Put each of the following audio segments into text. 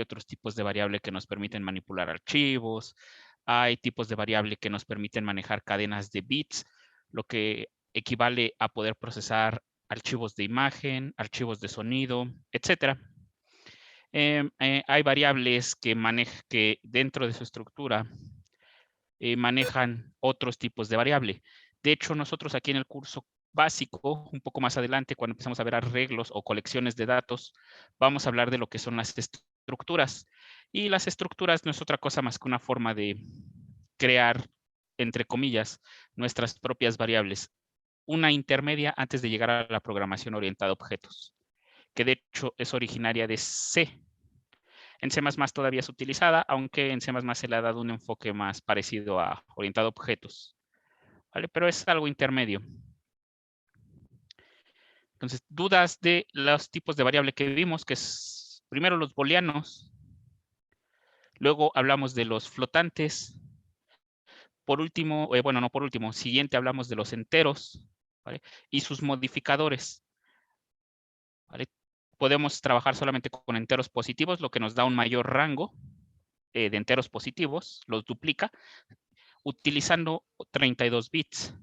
otros tipos de variable que nos permiten manipular archivos, hay tipos de variable que nos permiten manejar cadenas de bits, lo que equivale a poder procesar archivos de imagen, archivos de sonido, etcétera. Hay variables que dentro de su estructura manejan otros tipos de variable. De hecho, nosotros aquí en el curso básico, un poco más adelante, cuando empezamos a ver arreglos o colecciones de datos, vamos a hablar de lo que son las estructuras. Y las estructuras no es otra cosa más que una forma de crear, entre comillas, nuestras propias variables. Una intermedia antes de llegar a la programación orientada a objetos, que de hecho es originaria de C. En C++ todavía es utilizada, aunque en C++ se le ha dado un enfoque más parecido a orientado a objetos, ¿vale? Pero es algo intermedio. Entonces, dudas de los tipos de variable que vimos, que es primero los booleanos, luego hablamos de los flotantes, por último, bueno, no por último, siguiente hablamos de los enteros, ¿vale? Y sus modificadores, ¿vale? Podemos trabajar solamente con enteros positivos, lo que nos da un mayor rango de enteros positivos, los duplica, utilizando 32 bits.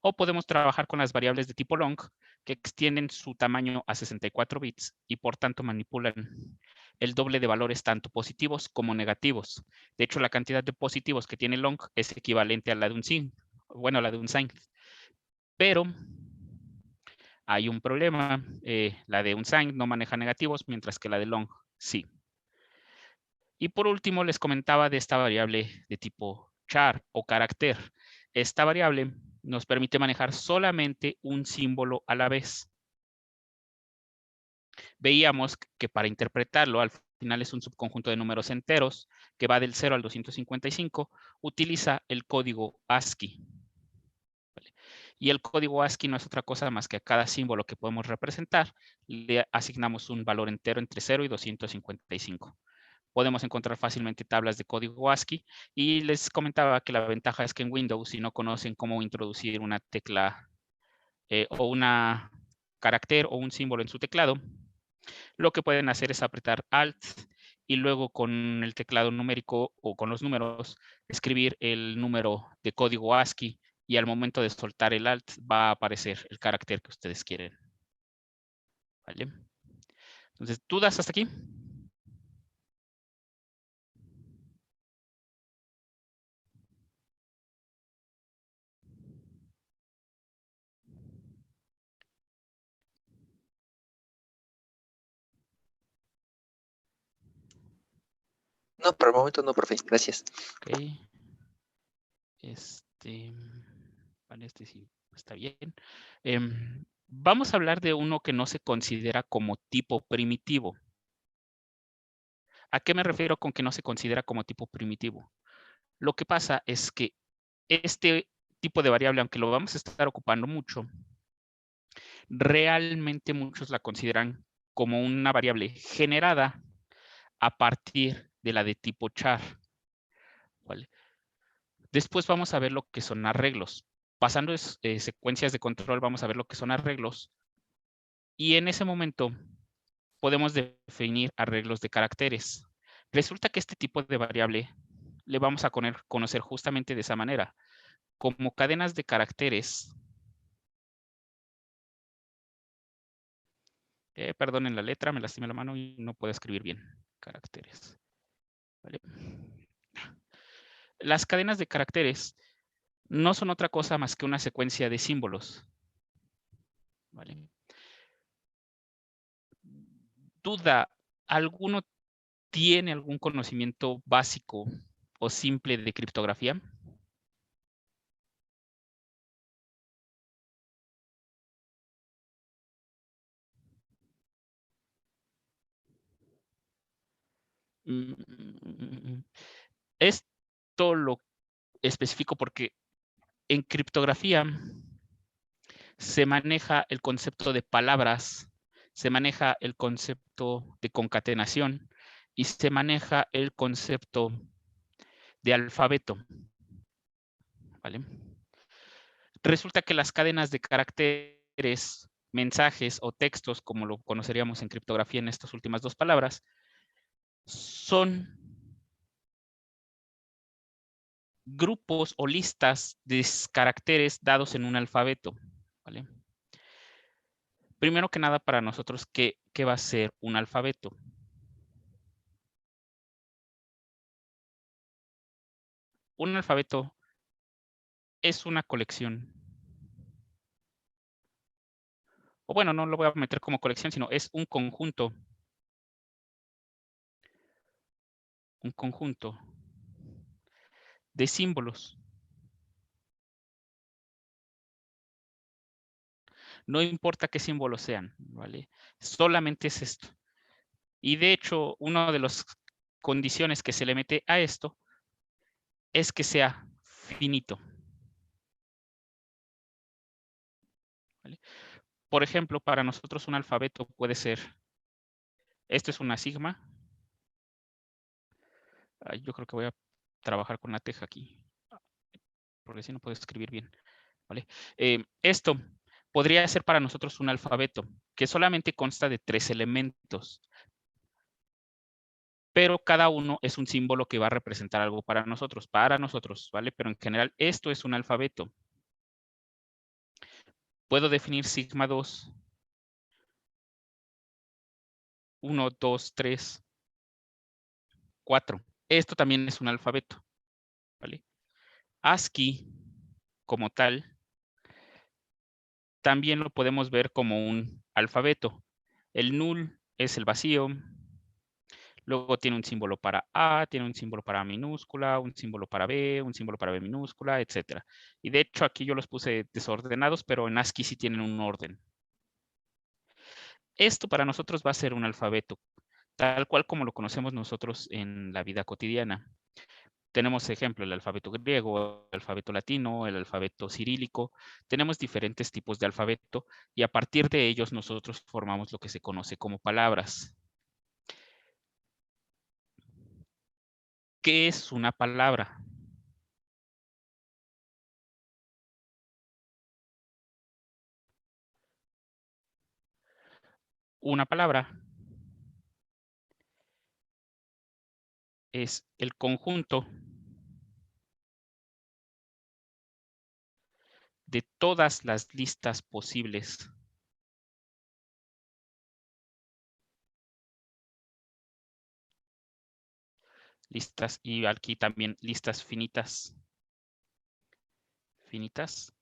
O podemos trabajar con las variables de tipo long, que extienden su tamaño a 64 bits y por tanto manipulan el doble de valores tanto positivos como negativos. De hecho, la cantidad de positivos que tiene long es equivalente a la de un sign, bueno, a la de un sign. Pero hay un problema, la de un sign no maneja negativos, mientras que la de long sí. Y por último, les comentaba de esta variable de tipo char o carácter. Esta variable nos permite manejar solamente un símbolo a la vez. Veíamos que para interpretarlo, al final es un subconjunto de números enteros que va del 0 al 255, utiliza el código ASCII. Y el código ASCII no es otra cosa más que a cada símbolo que podemos representar, le asignamos un valor entero entre 0 y 255. Podemos encontrar fácilmente tablas de código ASCII y les comentaba que la ventaja es que en Windows, si no conocen cómo introducir una tecla o una carácter o un símbolo en su teclado, lo que pueden hacer es apretar Alt y luego con el teclado numérico o con los números escribir el número de código ASCII y al momento de soltar el Alt va a aparecer el carácter que ustedes quieren. ¿Vale? Entonces, ¿dudas hasta aquí? No, por el momento no, profe. Gracias. Ok. Vale, este sí está bien. Vamos a hablar de uno que no se considera como tipo primitivo. ¿A qué me refiero con que no se considera como tipo primitivo? Lo que pasa es que este tipo de variable, aunque lo vamos a estar ocupando mucho, realmente muchos la consideran como una variable generada a partir de la de tipo char. ¿Vale? Después vamos a ver lo que son arreglos. Pasando secuencias de control, vamos a ver lo que son arreglos. Y en ese momento podemos definir arreglos de caracteres. Resulta que este tipo de variable le vamos a conocer justamente de esa manera, como cadenas de caracteres. Perdonen la letra, me lastimé la mano y no puedo escribir bien. Caracteres. ¿Vale? Las cadenas de caracteres no son otra cosa más que una secuencia de símbolos. ¿Vale? Duda, ¿alguno tiene algún conocimiento básico o simple de criptografía? Esto lo especifico porque en criptografía se maneja el concepto de palabras, se maneja el concepto de concatenación y se maneja el concepto de alfabeto. ¿Vale? Resulta que las cadenas de caracteres, mensajes o textos, como lo conoceríamos en criptografía en estas últimas dos palabras, son grupos o listas de caracteres dados en un alfabeto, ¿vale? Primero que nada, para nosotros, ¿qué va a ser un alfabeto? Un alfabeto es una colección. O bueno, no lo voy a meter como colección, sino es un conjunto. Un conjunto de símbolos. No importa qué símbolos sean, ¿vale? Solamente es esto. Y de hecho, una de las condiciones que se le mete a esto es que sea finito. ¿Vale? Por ejemplo, para nosotros un alfabeto puede ser, esto es una sigma. Yo creo que voy a trabajar con la teja aquí, porque si no puedo escribir bien. ¿Vale? Esto podría ser para nosotros un alfabeto que solamente consta de 3 elementos. Pero cada uno es un símbolo que va a representar algo para nosotros, ¿vale? Pero en general esto es un alfabeto. Puedo definir sigma 2, 1, 2, 3, 4. Esto también es un alfabeto, ¿vale? ASCII, como tal, también lo podemos ver como un alfabeto. El null es el vacío. Luego tiene un símbolo para A, tiene un símbolo para A minúscula, un símbolo para B, un símbolo para B minúscula, etc. Y de hecho aquí yo los puse desordenados, pero en ASCII sí tienen un orden. Esto para nosotros va a ser un alfabeto, tal cual como lo conocemos nosotros en la vida cotidiana. Tenemos ejemplo, el alfabeto griego, el alfabeto latino, el alfabeto cirílico. Tenemos diferentes tipos de alfabeto y a partir de ellos nosotros formamos lo que se conoce como palabras. ¿Qué es una palabra? Una palabra es el conjunto de todas las listas posibles. Listas y aquí también listas finitas. Finitas.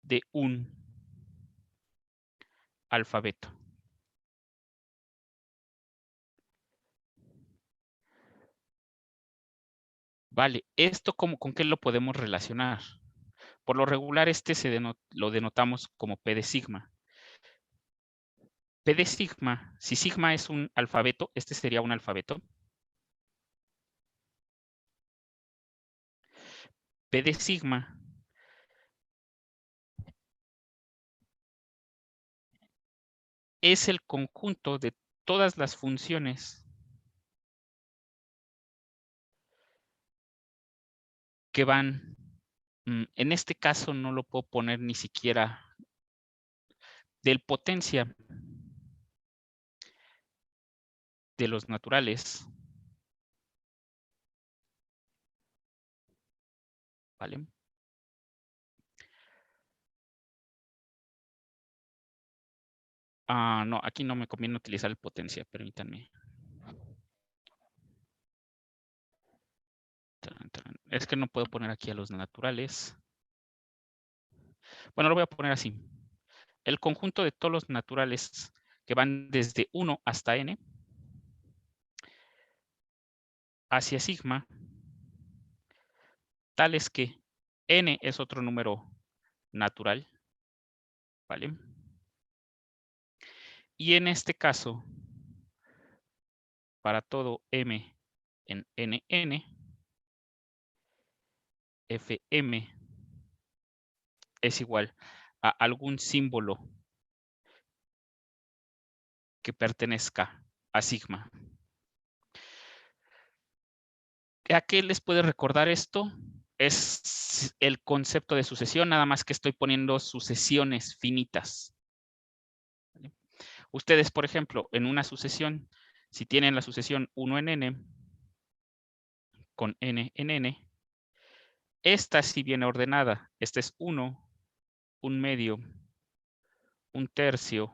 De un alfabeto. Vale, ¿esto con qué lo podemos relacionar? Por lo regular este lo denotamos como P de sigma. P de sigma, si sigma es un alfabeto, este sería un alfabeto. P de sigma es el conjunto de todas las funciones que van, en este caso no lo puedo poner ni siquiera del potencia de los naturales, ¿vale? No, aquí no me conviene utilizar el potencia, permítanme. Es que no puedo poner aquí a los naturales. Bueno, lo voy a poner así. El conjunto de todos los naturales que van desde 1 hasta n hacia sigma, tales que n es otro número natural, ¿vale? Y en este caso, para todo m en nn, fm es igual a algún símbolo que pertenezca a sigma. ¿A qué les puede recordar esto? Es el concepto de sucesión, nada más que estoy poniendo sucesiones finitas. Ustedes, por ejemplo, en una sucesión, si tienen la sucesión 1 en n, con n en n, esta sí viene ordenada. Esta es 1, 1/2, 1/3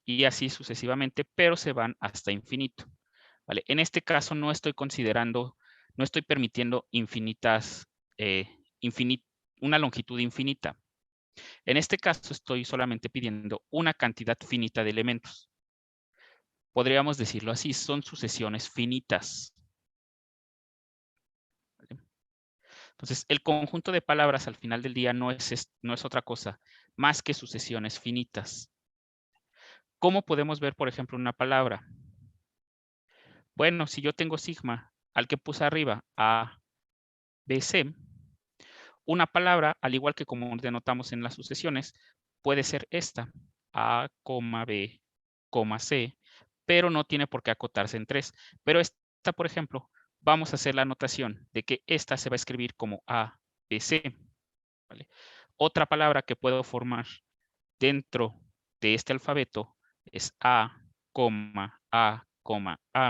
y así sucesivamente, pero se van hasta infinito. ¿Vale? En este caso no estoy considerando, no estoy permitiendo infinitas, una longitud infinita. En este caso estoy solamente pidiendo una cantidad finita de elementos. Podríamos decirlo así, son sucesiones finitas. ¿Vale? Entonces, el conjunto de palabras al final del día no es otra cosa más que sucesiones finitas. ¿Cómo podemos ver, por ejemplo, una palabra? Bueno, si yo tengo sigma, al que puse arriba, A, B, C, una palabra, al igual que como denotamos en las sucesiones, puede ser esta, A, B, C, pero no tiene por qué acotarse en 3. Pero esta, por ejemplo, vamos a hacer la anotación de que esta se va a escribir como A, B, C. ¿Vale? Otra palabra que puedo formar dentro de este alfabeto es A, A,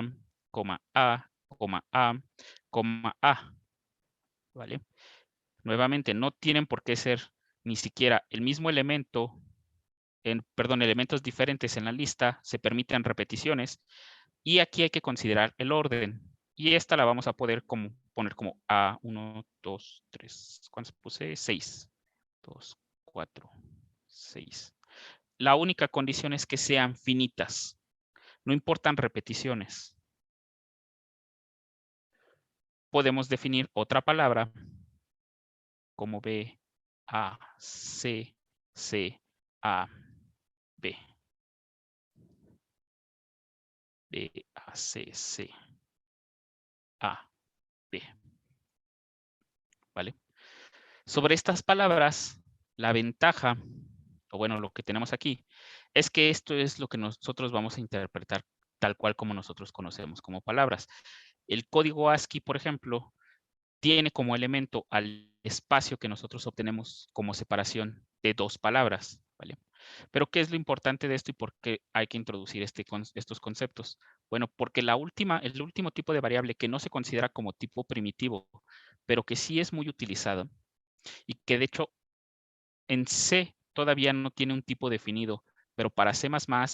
A, A, ¿vale? Nuevamente, no tienen por qué ser ni siquiera el mismo elemento, elementos diferentes en la lista, se permiten repeticiones, y aquí hay que considerar el orden, y esta la vamos a poder poner como A1, 2, 3, ¿cuántos puse? 6, 2, 4, 6. La única condición es que sean finitas, no importan repeticiones. Podemos definir otra palabra como B, A, C, C, A, B. B, A, C, C, A, B. ¿Vale? Sobre estas palabras, la ventaja, o bueno, lo que tenemos aquí, es que esto es lo que nosotros vamos a interpretar tal cual como nosotros conocemos como palabras. El código ASCII, por ejemplo, tiene como elemento al espacio que nosotros obtenemos como separación de dos palabras, ¿vale? Pero ¿qué es lo importante de esto y por qué hay que introducir estos conceptos? Bueno, porque el último tipo de variable que no se considera como tipo primitivo, pero que sí es muy utilizado y que de hecho en C todavía no tiene un tipo definido, pero para C++,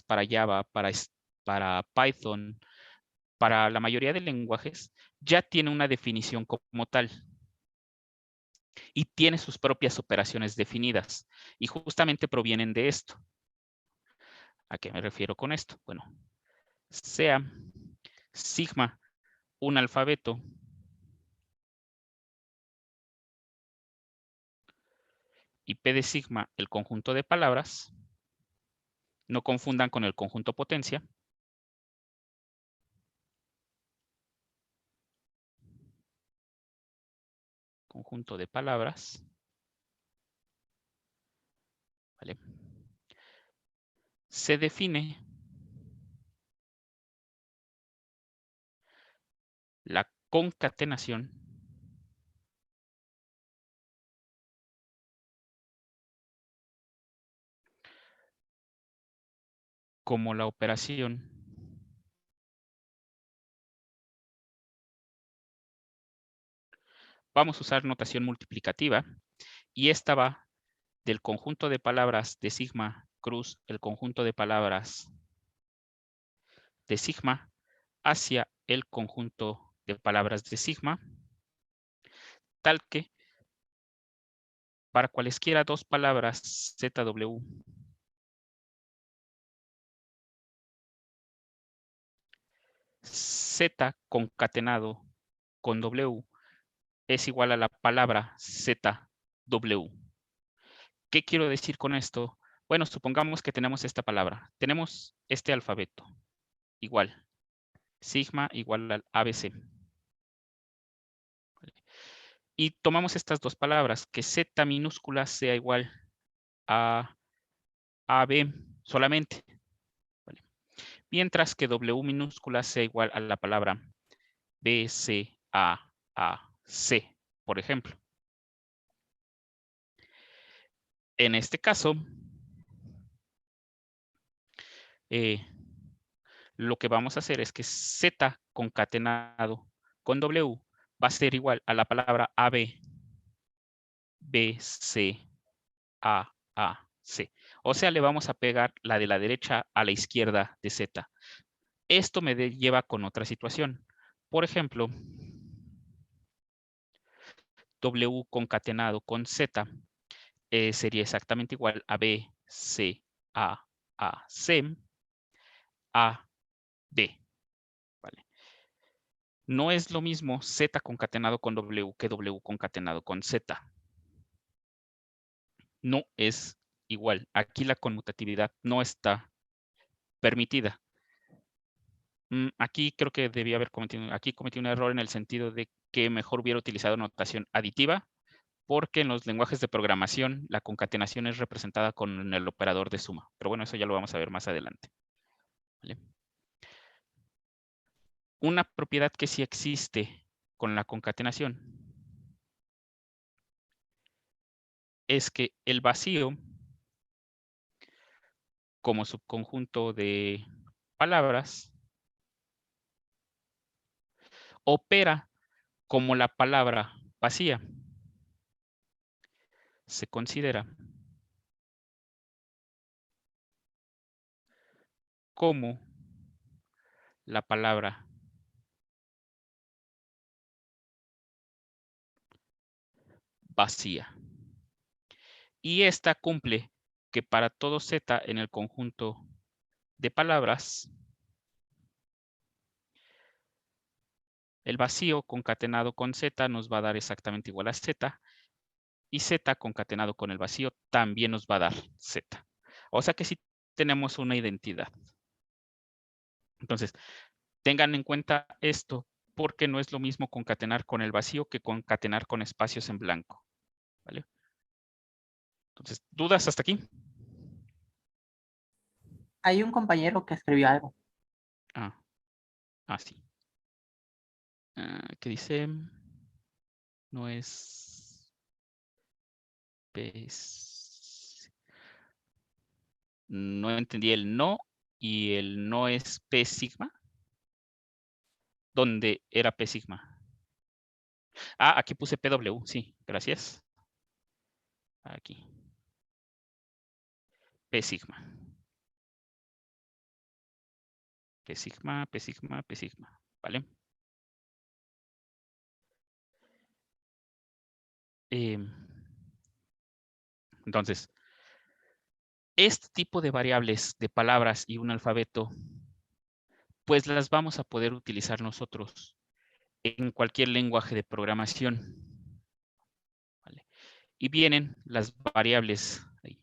para Java, para Python, para la mayoría de lenguajes, ya tiene una definición como tal y tiene sus propias operaciones definidas y justamente provienen de esto. ¿A qué me refiero con esto? Bueno, sea sigma un alfabeto y P de sigma el conjunto de palabras, no confundan con el conjunto potencia. Conjunto de palabras. ¿Vale? Se define la concatenación como la operación vamos a usar notación multiplicativa y esta va del conjunto de palabras de sigma cruz el conjunto de palabras de sigma hacia el conjunto de palabras de sigma, tal que para cualesquiera dos palabras ZW Z concatenado con W es igual a la palabra ZW. ¿Qué quiero decir con esto? Bueno, supongamos que tenemos esta palabra. Tenemos este alfabeto. Igual. Sigma igual al ABC. Y tomamos estas dos palabras, que Z minúscula sea igual a AB solamente. ¿Vale? Mientras que W minúscula sea igual a la palabra BCAAC, por ejemplo. En este caso, lo que vamos a hacer es que Z concatenado con W va a ser igual a la palabra AB, BC, AC. O sea, le vamos a pegar la de la derecha a la izquierda de Z. Esto me lleva con otra situación. Por ejemplo, W concatenado con Z sería exactamente igual a B, C, A, C, A, D. ¿Vale? No es lo mismo Z concatenado con W que W concatenado con Z. No es igual. Aquí la conmutatividad no está permitida. Aquí creo que debía haber cometido un error en el sentido de que mejor hubiera utilizado notación aditiva, porque en los lenguajes de programación la concatenación es representada con el operador de suma. Pero bueno, eso ya lo vamos a ver más adelante. ¿Vale? Una propiedad que sí existe con la concatenación es que el vacío, como subconjunto de palabras, opera como la palabra vacía. Se considera como la palabra vacía. Y esta cumple que para todo Z en el conjunto de palabras, el vacío concatenado con Z nos va a dar exactamente igual a Z, y Z concatenado con el vacío también nos va a dar Z. O sea que sí tenemos una identidad. Entonces, tengan en cuenta esto, porque no es lo mismo concatenar con el vacío que concatenar con espacios en blanco. ¿Vale? Entonces, ¿dudas hasta aquí? Hay un compañero que escribió algo. Sí. ¿Qué dice? No es no entendí el no y el no es P sigma. ¿Dónde era P sigma? Aquí puse PW, sí, gracias. Aquí. P sigma. P sigma, P sigma, P sigma, ¿vale? Entonces, este tipo de variables de palabras y un alfabeto, pues las vamos a poder utilizar nosotros en cualquier lenguaje de programación. ¿Vale? Y vienen las variables ahí,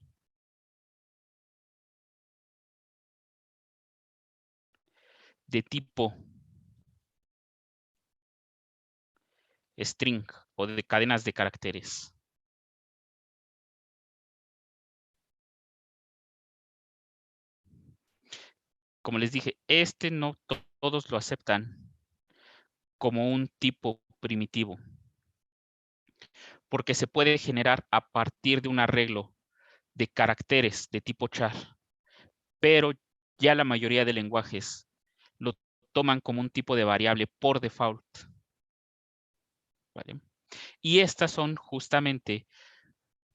de tipo string o de cadenas de caracteres. Como les dije, no todos lo aceptan como un tipo primitivo, porque se puede generar a partir de un arreglo de caracteres de tipo char, pero ya la mayoría de lenguajes lo toman como un tipo de variable por default. ¿Vale? Y estas son justamente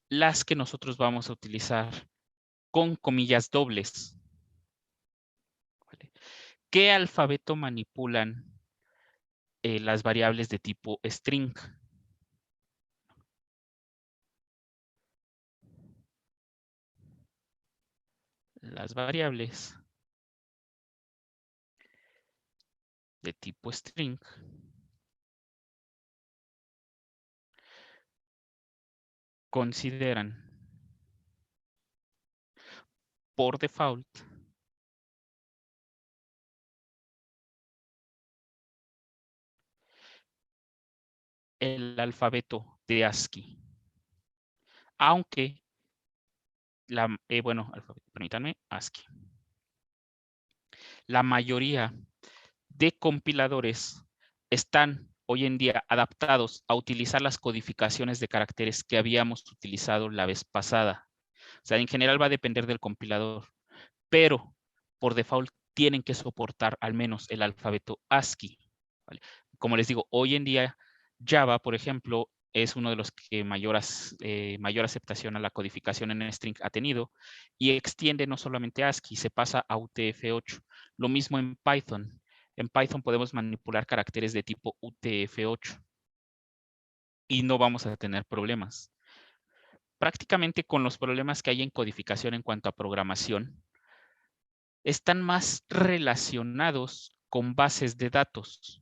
las que nosotros vamos a utilizar con comillas dobles. ¿Vale? ¿Qué alfabeto manipulan las variables de tipo string? Las variables de tipo string consideran por default el alfabeto de ASCII. Aunque, permítanme, ASCII. La mayoría de compiladores están hoy en día adaptados a utilizar las codificaciones de caracteres que habíamos utilizado la vez pasada. O sea, en general va a depender del compilador, pero por default tienen que soportar al menos el alfabeto ASCII. ¿Vale? Como les digo, hoy en día Java, por ejemplo, es uno de los que mayor aceptación a la codificación en string ha tenido y extiende no solamente ASCII, se pasa a UTF-8. Lo mismo en Python. En Python podemos manipular caracteres de tipo UTF-8 y no vamos a tener problemas. Prácticamente con los problemas que hay en codificación en cuanto a programación, están más relacionados con bases de datos.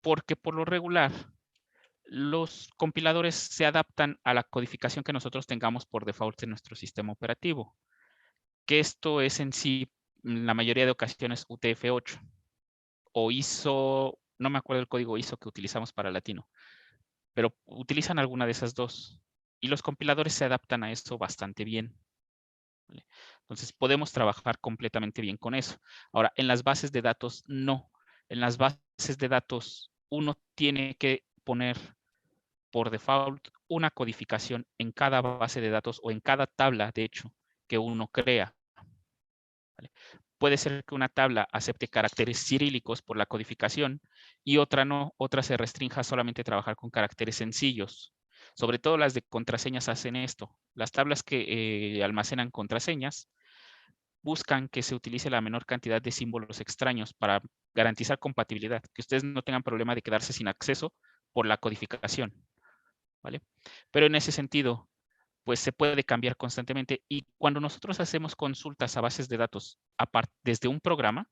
Porque por lo regular, los compiladores se adaptan a la codificación que nosotros tengamos por default en nuestro sistema operativo. Que esto es en sí, en la mayoría de ocasiones, UTF-8 o ISO, no me acuerdo el código ISO que utilizamos para latino, pero utilizan alguna de esas dos. Y los compiladores se adaptan a eso bastante bien. ¿Vale? Entonces, podemos trabajar completamente bien con eso. Ahora, en las bases de datos, no. En las bases de datos, uno tiene que poner por default una codificación en cada base de datos o en cada tabla, de hecho, que uno crea. ¿Vale? Puede ser que una tabla acepte caracteres cirílicos por la codificación y otra no, otra se restrinja solamente a trabajar con caracteres sencillos. Sobre todo las de contraseñas hacen esto. Las tablas que almacenan contraseñas buscan que se utilice la menor cantidad de símbolos extraños para garantizar compatibilidad, que ustedes no tengan problema de quedarse sin acceso por la codificación, ¿vale? Pero en ese sentido, pues se puede cambiar constantemente y cuando nosotros hacemos consultas a bases de datos desde un programa,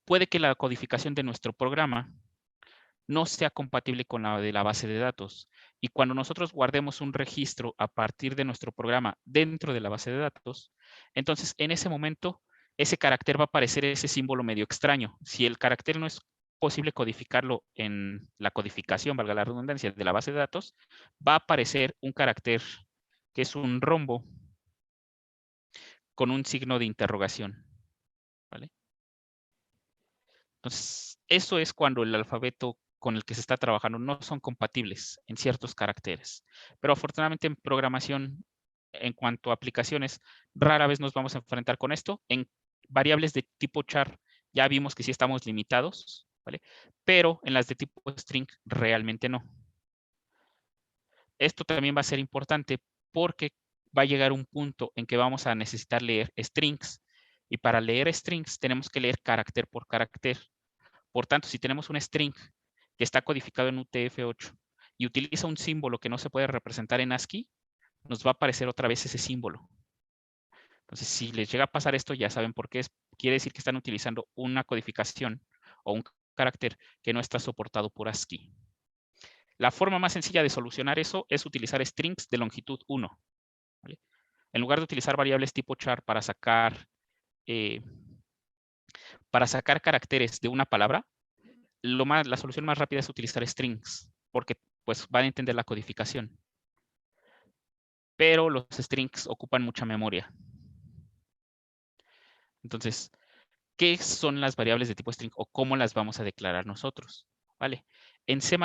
puede que la codificación de nuestro programa no sea compatible con la de la base de datos. Y cuando nosotros guardemos un registro a partir de nuestro programa dentro de la base de datos, entonces en ese momento ese carácter va a aparecer ese símbolo medio extraño. Si el carácter no es posible codificarlo en la codificación, valga la redundancia, de la base de datos, va a aparecer un carácter que es un rombo con un signo de interrogación. ¿Vale? Entonces, eso es cuando el alfabeto con el que se está trabajando no son compatibles en ciertos caracteres. Pero afortunadamente en programación, en cuanto a aplicaciones, rara vez nos vamos a enfrentar con esto. En variables de tipo char ya vimos que sí estamos limitados, ¿vale? Pero en las de tipo string realmente no. Esto también va a ser importante porque va a llegar un punto en que vamos a necesitar leer strings y para leer strings tenemos que leer carácter por carácter. Por tanto, si tenemos un string que está codificado en UTF-8 y utiliza un símbolo que no se puede representar en ASCII, nos va a aparecer otra vez ese símbolo. Entonces, si les llega a pasar esto, ya saben por qué es. Quiere decir que están utilizando una codificación o un carácter que no está soportado por ASCII. La forma más sencilla de solucionar eso es utilizar strings de longitud 1. ¿Vale? En lugar de utilizar variables tipo char para sacar caracteres de una palabra, la solución más rápida es utilizar strings, porque pues van a entender la codificación. Pero los strings ocupan mucha memoria. Entonces, ¿qué son las variables de tipo string o cómo las vamos a declarar nosotros? ¿Vale? En C++,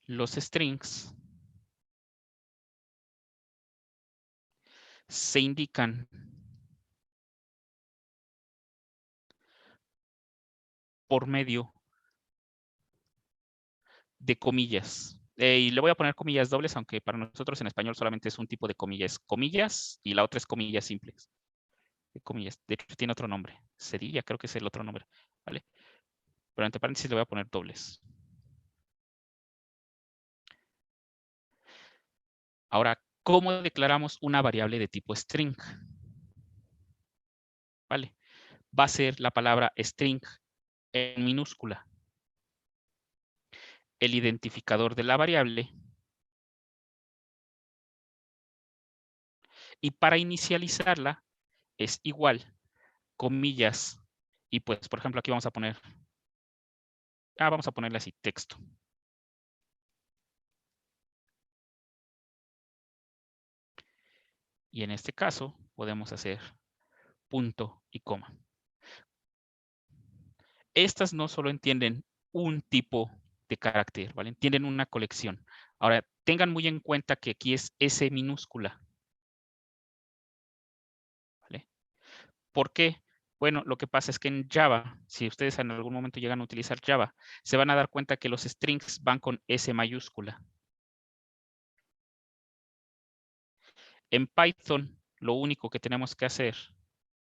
los strings se indican por medio de comillas. Y le voy a poner comillas dobles, aunque para nosotros en español solamente es un tipo de comillas y la otra es comillas simples. Comillas. De hecho, tiene otro nombre. Cerilla, creo que es el otro nombre. ¿Vale? Pero entre paréntesis le voy a poner dobles. Ahora, ¿cómo declaramos una variable de tipo string? ¿Vale? Va a ser la palabra string en minúscula. El identificador de la variable. Y para inicializarla es igual, comillas. Y pues, por ejemplo, aquí vamos a poner, vamos a ponerle así, texto. Y en este caso podemos hacer punto y coma. Estas no solo entienden un tipo de carácter, ¿vale? Entienden una colección. Ahora, tengan muy en cuenta que aquí es S minúscula. ¿Vale? ¿Por qué? Bueno, lo que pasa es que en Java, si ustedes en algún momento llegan a utilizar Java, se van a dar cuenta que los strings van con S mayúscula. En Python, lo único que tenemos que hacer,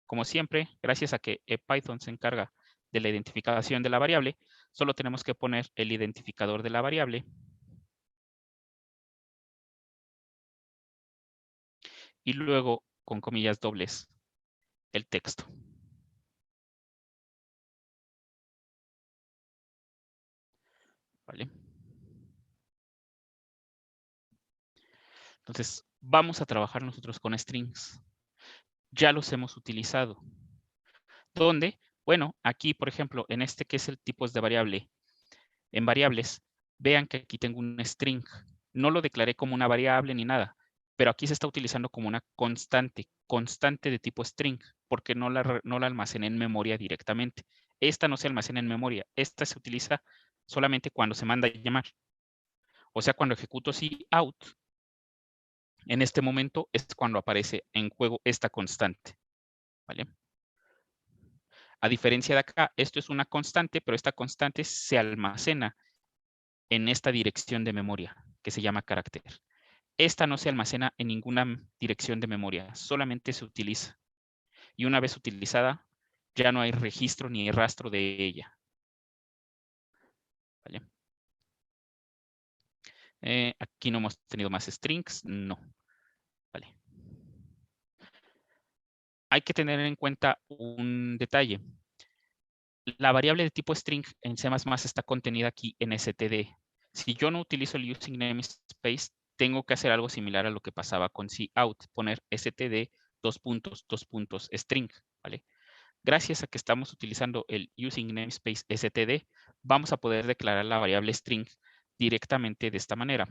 como siempre, gracias a que Python se encarga de la identificación de la variable, solo tenemos que poner el identificador de la variable y luego, con comillas dobles, el texto. ¿Vale? Entonces, vamos a trabajar nosotros con strings. Ya los hemos utilizado. ¿Dónde? Bueno, aquí, por ejemplo, en este que es el tipos de variable, en variables, vean que aquí tengo un string. No lo declaré como una variable ni nada, pero aquí se está utilizando como una constante de tipo string, porque no la almacené en memoria directamente. Esta no se almacena en memoria, esta se utiliza solamente cuando se manda a llamar. O sea, cuando ejecuto cout, en este momento es cuando aparece en juego esta constante. ¿Vale? A diferencia de acá, esto es una constante, pero esta constante se almacena en esta dirección de memoria, que se llama carácter. Esta no se almacena en ninguna dirección de memoria, solamente se utiliza. Y una vez utilizada, ya no hay registro ni rastro de ella. ¿Vale? Aquí no hemos tenido más strings, no. Vale. Hay que tener en cuenta un detalle. La variable de tipo string en C++ está contenida aquí en std. Si yo no utilizo el using namespace, tengo que hacer algo similar a lo que pasaba con cout, poner std string, ¿vale? Gracias a que estamos utilizando el using namespace std, vamos a poder declarar la variable string directamente de esta manera.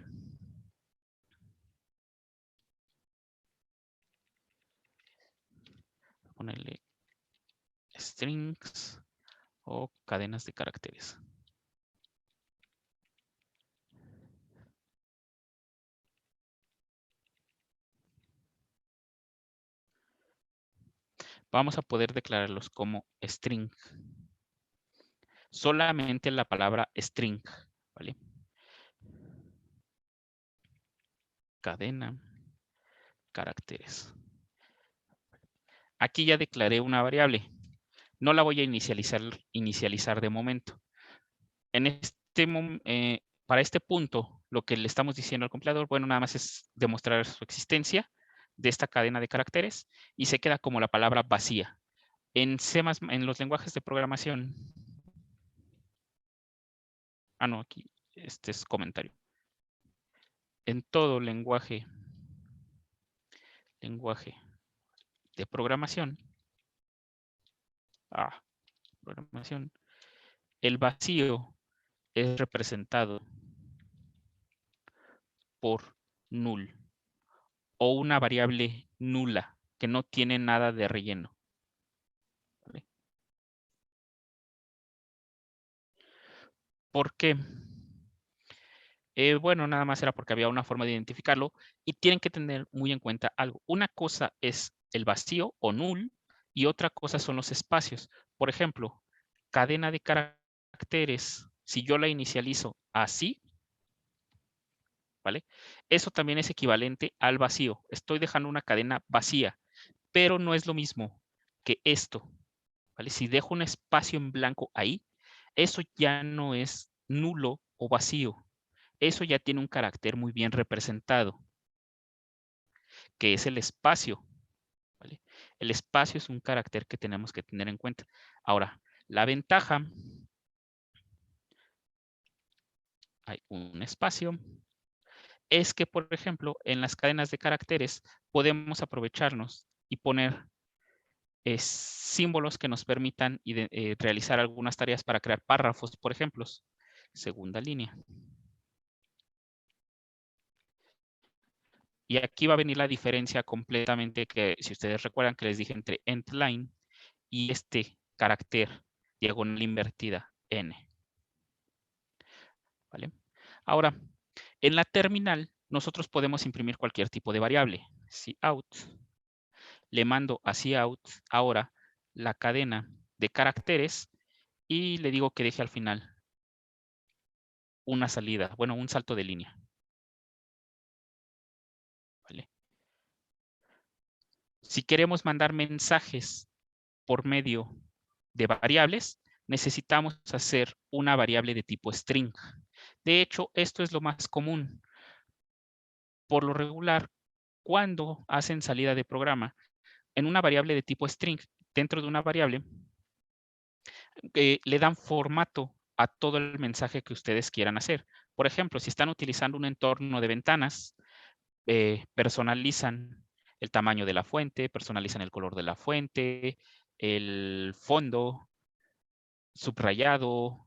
Ponerle strings o cadenas de caracteres. Vamos a poder declararlos como string. Solamente la palabra string, ¿vale? Cadena, caracteres. Aquí ya declaré una variable. No la voy a inicializar de momento. Para este punto, lo que le estamos diciendo al compilador, bueno, nada más es demostrar su existencia de esta cadena de caracteres y se queda como la palabra vacía. En C++, en los lenguajes de programación. Ah, no, aquí este es comentario. En todo lenguaje de programación, el vacío es representado por null o una variable nula que no tiene nada de relleno. ¿Vale? ¿Por qué? Bueno, nada más era porque había una forma de identificarlo y tienen que tener muy en cuenta algo. Una cosa es el vacío o null y otra cosa son los espacios. Por ejemplo, cadena de caracteres, si yo la inicializo así, ¿vale? Eso también es equivalente al vacío. Estoy dejando una cadena vacía, pero no es lo mismo que esto, ¿vale? Si dejo un espacio en blanco ahí, eso ya no es nulo o vacío. Eso ya tiene un carácter muy bien representado, que es el espacio, ¿vale? El espacio es un carácter que tenemos que tener en cuenta. Ahora, la ventaja, hay un espacio, es que, por ejemplo, en las cadenas de caracteres podemos aprovecharnos y poner símbolos que nos permitan realizar algunas tareas para crear párrafos, por ejemplo. Segunda línea. Y aquí va a venir la diferencia completamente que, si ustedes recuerdan que les dije entre endline y este carácter diagonal invertida n. ¿Vale? Ahora, En la terminal, nosotros podemos imprimir cualquier tipo de variable. Cout. Le mando a cout ahora la cadena de caracteres y le digo que deje al final una salida, bueno, un salto de línea. ¿Vale? Si queremos mandar mensajes por medio de variables, necesitamos hacer una variable de tipo string. De hecho, esto es lo más común. Por lo regular, cuando hacen salida de programa, en una variable de tipo string, dentro de una variable, le dan formato a todo el mensaje que ustedes quieran hacer. Por ejemplo, si están utilizando un entorno de ventanas, personalizan el tamaño de la fuente, personalizan el color de la fuente, el fondo, subrayado,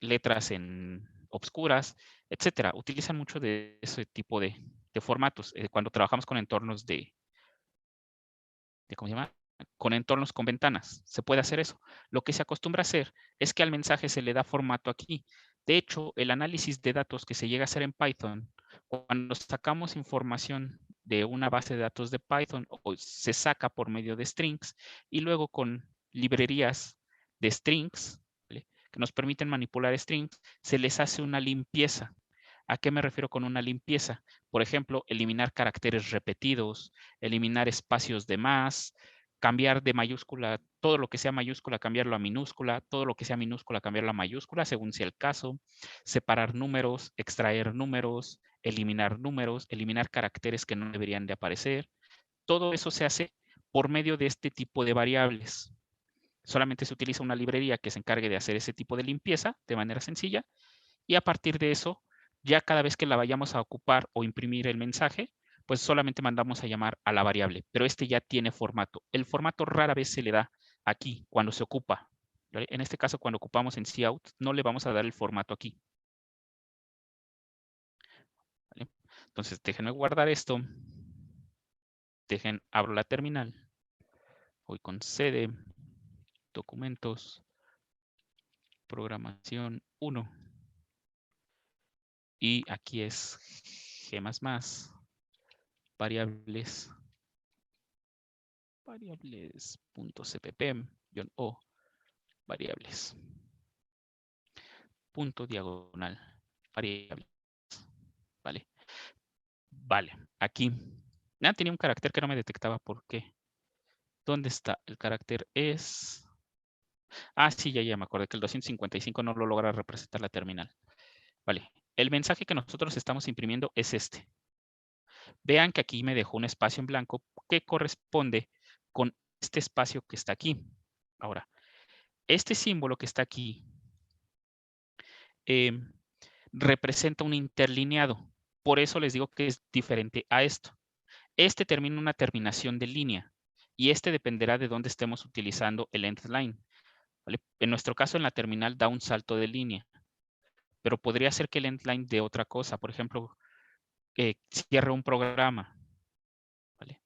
letras en obscuras, etcétera. Utilizan mucho de ese tipo de formatos cuando trabajamos con entornos ¿cómo se llama? Con entornos con ventanas. Se puede hacer eso. Lo que se acostumbra a hacer es que al mensaje se le da formato aquí. De hecho, el análisis de datos que se llega a hacer en Python, cuando sacamos información de una base de datos de Python, se saca por medio de strings y luego con librerías de strings, ¿vale?, que nos permiten manipular strings, se les hace una limpieza. ¿A qué me refiero con una limpieza? Por ejemplo, eliminar caracteres repetidos, eliminar espacios de más, cambiar de mayúscula, todo lo que sea mayúscula, cambiarlo a minúscula, todo lo que sea minúscula, cambiarlo a mayúscula, según sea el caso, separar números, extraer números, eliminar caracteres que no deberían de aparecer. Todo eso se hace por medio de este tipo de variables. Solamente se utiliza una librería que se encargue de hacer ese tipo de limpieza de manera sencilla y a partir de eso, ya cada vez que la vayamos a ocupar o imprimir el mensaje, pues solamente mandamos a llamar a la variable, pero este ya tiene formato. El formato rara vez se le da aquí cuando se ocupa. ¿Vale? En este caso, cuando ocupamos en cout, no le vamos a dar el formato aquí. ¿Vale? Entonces, déjenme guardar esto. Abro la terminal. Voy con CD, documentos, programación 1. Y aquí es G++, variables.cpp-o, variables, punto diagonal, variables, ¿vale? Vale, aquí. Tenía un carácter que no me detectaba. ¿Por qué? ¿Dónde está? El carácter es... sí, ya me acordé que el 255 no lo logra representar la terminal. Vale, el mensaje que nosotros estamos imprimiendo es este. Vean que aquí me dejó un espacio en blanco que corresponde con este espacio que está aquí. Ahora, este símbolo que está aquí representa un interlineado. Por eso les digo que es diferente a esto. Este termina una terminación de línea y este dependerá de dónde estemos utilizando el endline. ¿Vale? En nuestro caso, en la terminal da un salto de línea, pero podría ser que el endline dé otra cosa. Por ejemplo, cierre un programa. ¿Vale?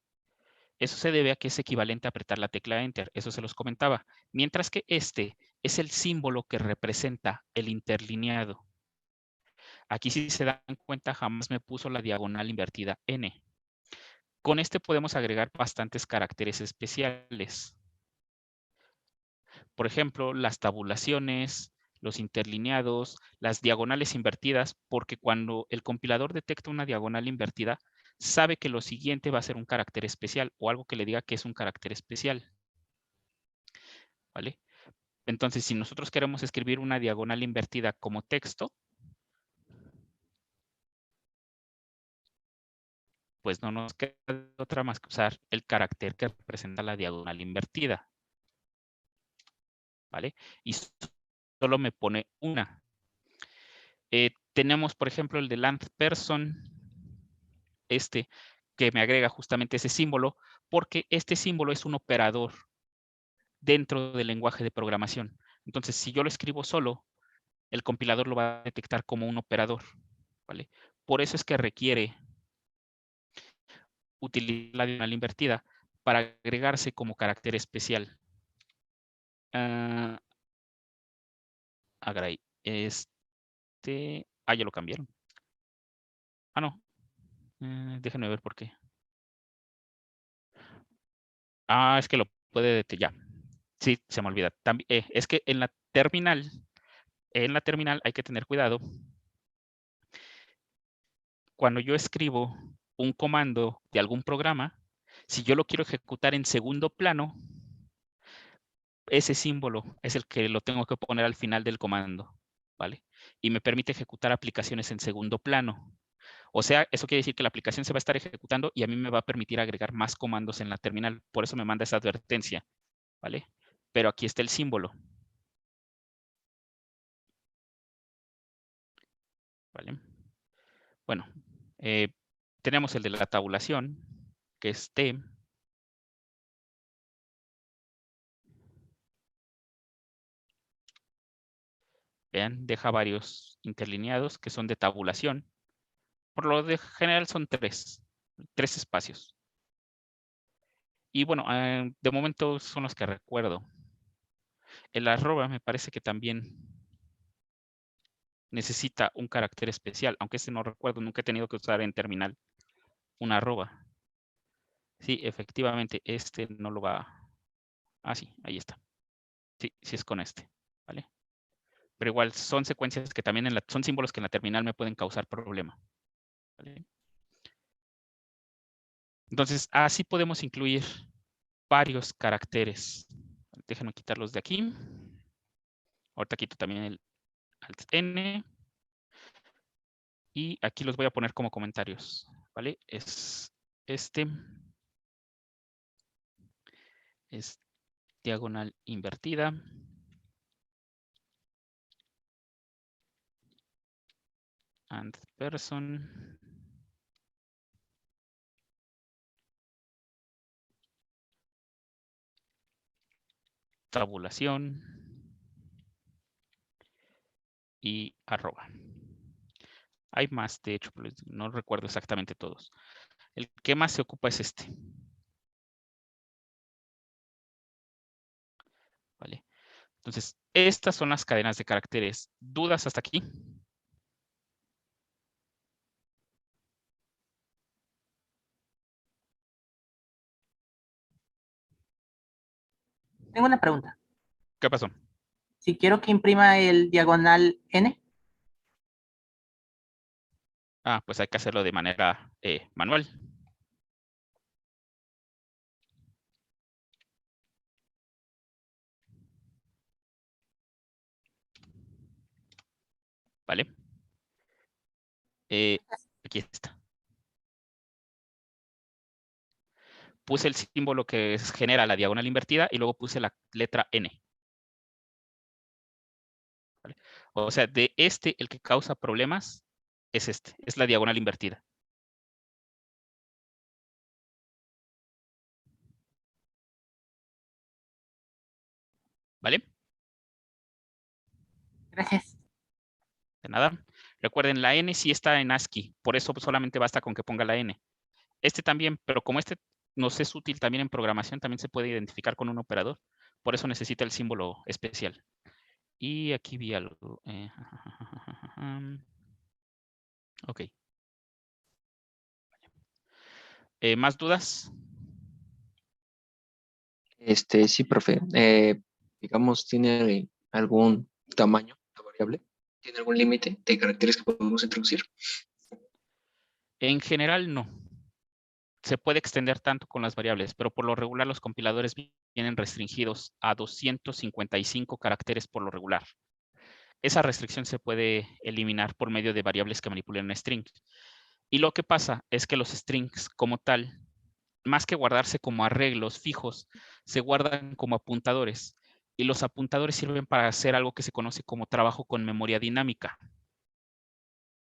Eso se debe a que es equivalente a apretar la tecla Enter. Eso se los comentaba. Mientras que este es el símbolo que representa el interlineado. Aquí, si se dan cuenta, jamás me puso la diagonal invertida N. Con este podemos agregar bastantes caracteres especiales. Por ejemplo, las tabulaciones, los interlineados, las diagonales invertidas, porque cuando el compilador detecta una diagonal invertida, sabe que lo siguiente va a ser un carácter especial o algo que le diga que es un carácter especial. ¿Vale? Entonces, si nosotros queremos escribir una diagonal invertida como texto, pues no nos queda otra más que usar el carácter que representa la diagonal invertida. ¿Vale? Y solo me pone una. Tenemos, por ejemplo, el de length person, que me agrega justamente ese símbolo, porque este símbolo es un operador dentro del lenguaje de programación. Entonces, si yo lo escribo solo, el compilador lo va a detectar como un operador. ¿Vale? Por eso es que requiere utilizar la diagonal invertida para agregarse como carácter especial. Ya lo cambiaron. Ah, no. Déjenme ver por qué. Ah, es que lo puede detener. Ya. Sí, se me olvida. También, es que en la terminal hay que tener cuidado. Cuando yo escribo un comando de algún programa, si yo lo quiero ejecutar en segundo plano, ese símbolo es el que lo tengo que poner al final del comando, ¿vale? Y me permite ejecutar aplicaciones en segundo plano. O sea, eso quiere decir que la aplicación se va a estar ejecutando y a mí me va a permitir agregar más comandos en la terminal. Por eso me manda esa advertencia, ¿vale? Pero aquí está el símbolo, ¿vale? Bueno, tenemos el de la tabulación, que es T. Vean, deja varios interlineados que son de tabulación. Por lo de general son tres espacios. Y bueno, de momento son los que recuerdo. El arroba me parece que también necesita un carácter especial, aunque este no recuerdo, nunca he tenido que usar en terminal un arroba. Sí, efectivamente, este no lo va. Ah, sí, ahí está. Sí, sí es con este, ¿vale? Pero igual son secuencias que también son símbolos que en la terminal me pueden causar problema, ¿vale? Entonces, así podemos incluir varios caracteres. Déjenme quitarlos de aquí. Ahorita quito también el Alt N. Y aquí los voy a poner como comentarios, ¿vale? Es este. Es diagonal invertida. And person. Tabulación. Y arroba. Hay más, de hecho, pero no recuerdo exactamente todos. El que más se ocupa es este. ¿Vale? Entonces, estas son las cadenas de caracteres. ¿Dudas hasta aquí? Tengo una pregunta. ¿Qué pasó? Si quiero que imprima el diagonal N, Ah, pues hay que hacerlo de manera manual. ¿Vale? Aquí está. Puse el símbolo que genera la diagonal invertida y luego puse la letra N. ¿Vale? O sea, de este, el que causa problemas es este, es la diagonal invertida. ¿Vale? gracias. De nada. Recuerden, la N sí está en ASCII, por eso solamente basta con que ponga la N. Este también, pero como este nos es útil también en programación, también se puede identificar con un operador. Por eso necesita el símbolo especial. Y aquí vi algo. Ok. ¿Más dudas? Sí, profe. Digamos, ¿tiene algún tamaño la variable? ¿Tiene algún límite de caracteres que podemos introducir? En general, no. Se puede extender tanto con las variables, pero por lo regular los compiladores vienen restringidos a 255 caracteres por lo regular. Esa restricción se puede eliminar por medio de variables que manipulen un string. Y lo que pasa es que los strings como tal, más que guardarse como arreglos fijos, se guardan como apuntadores. Y los apuntadores sirven para hacer algo que se conoce como trabajo con memoria dinámica.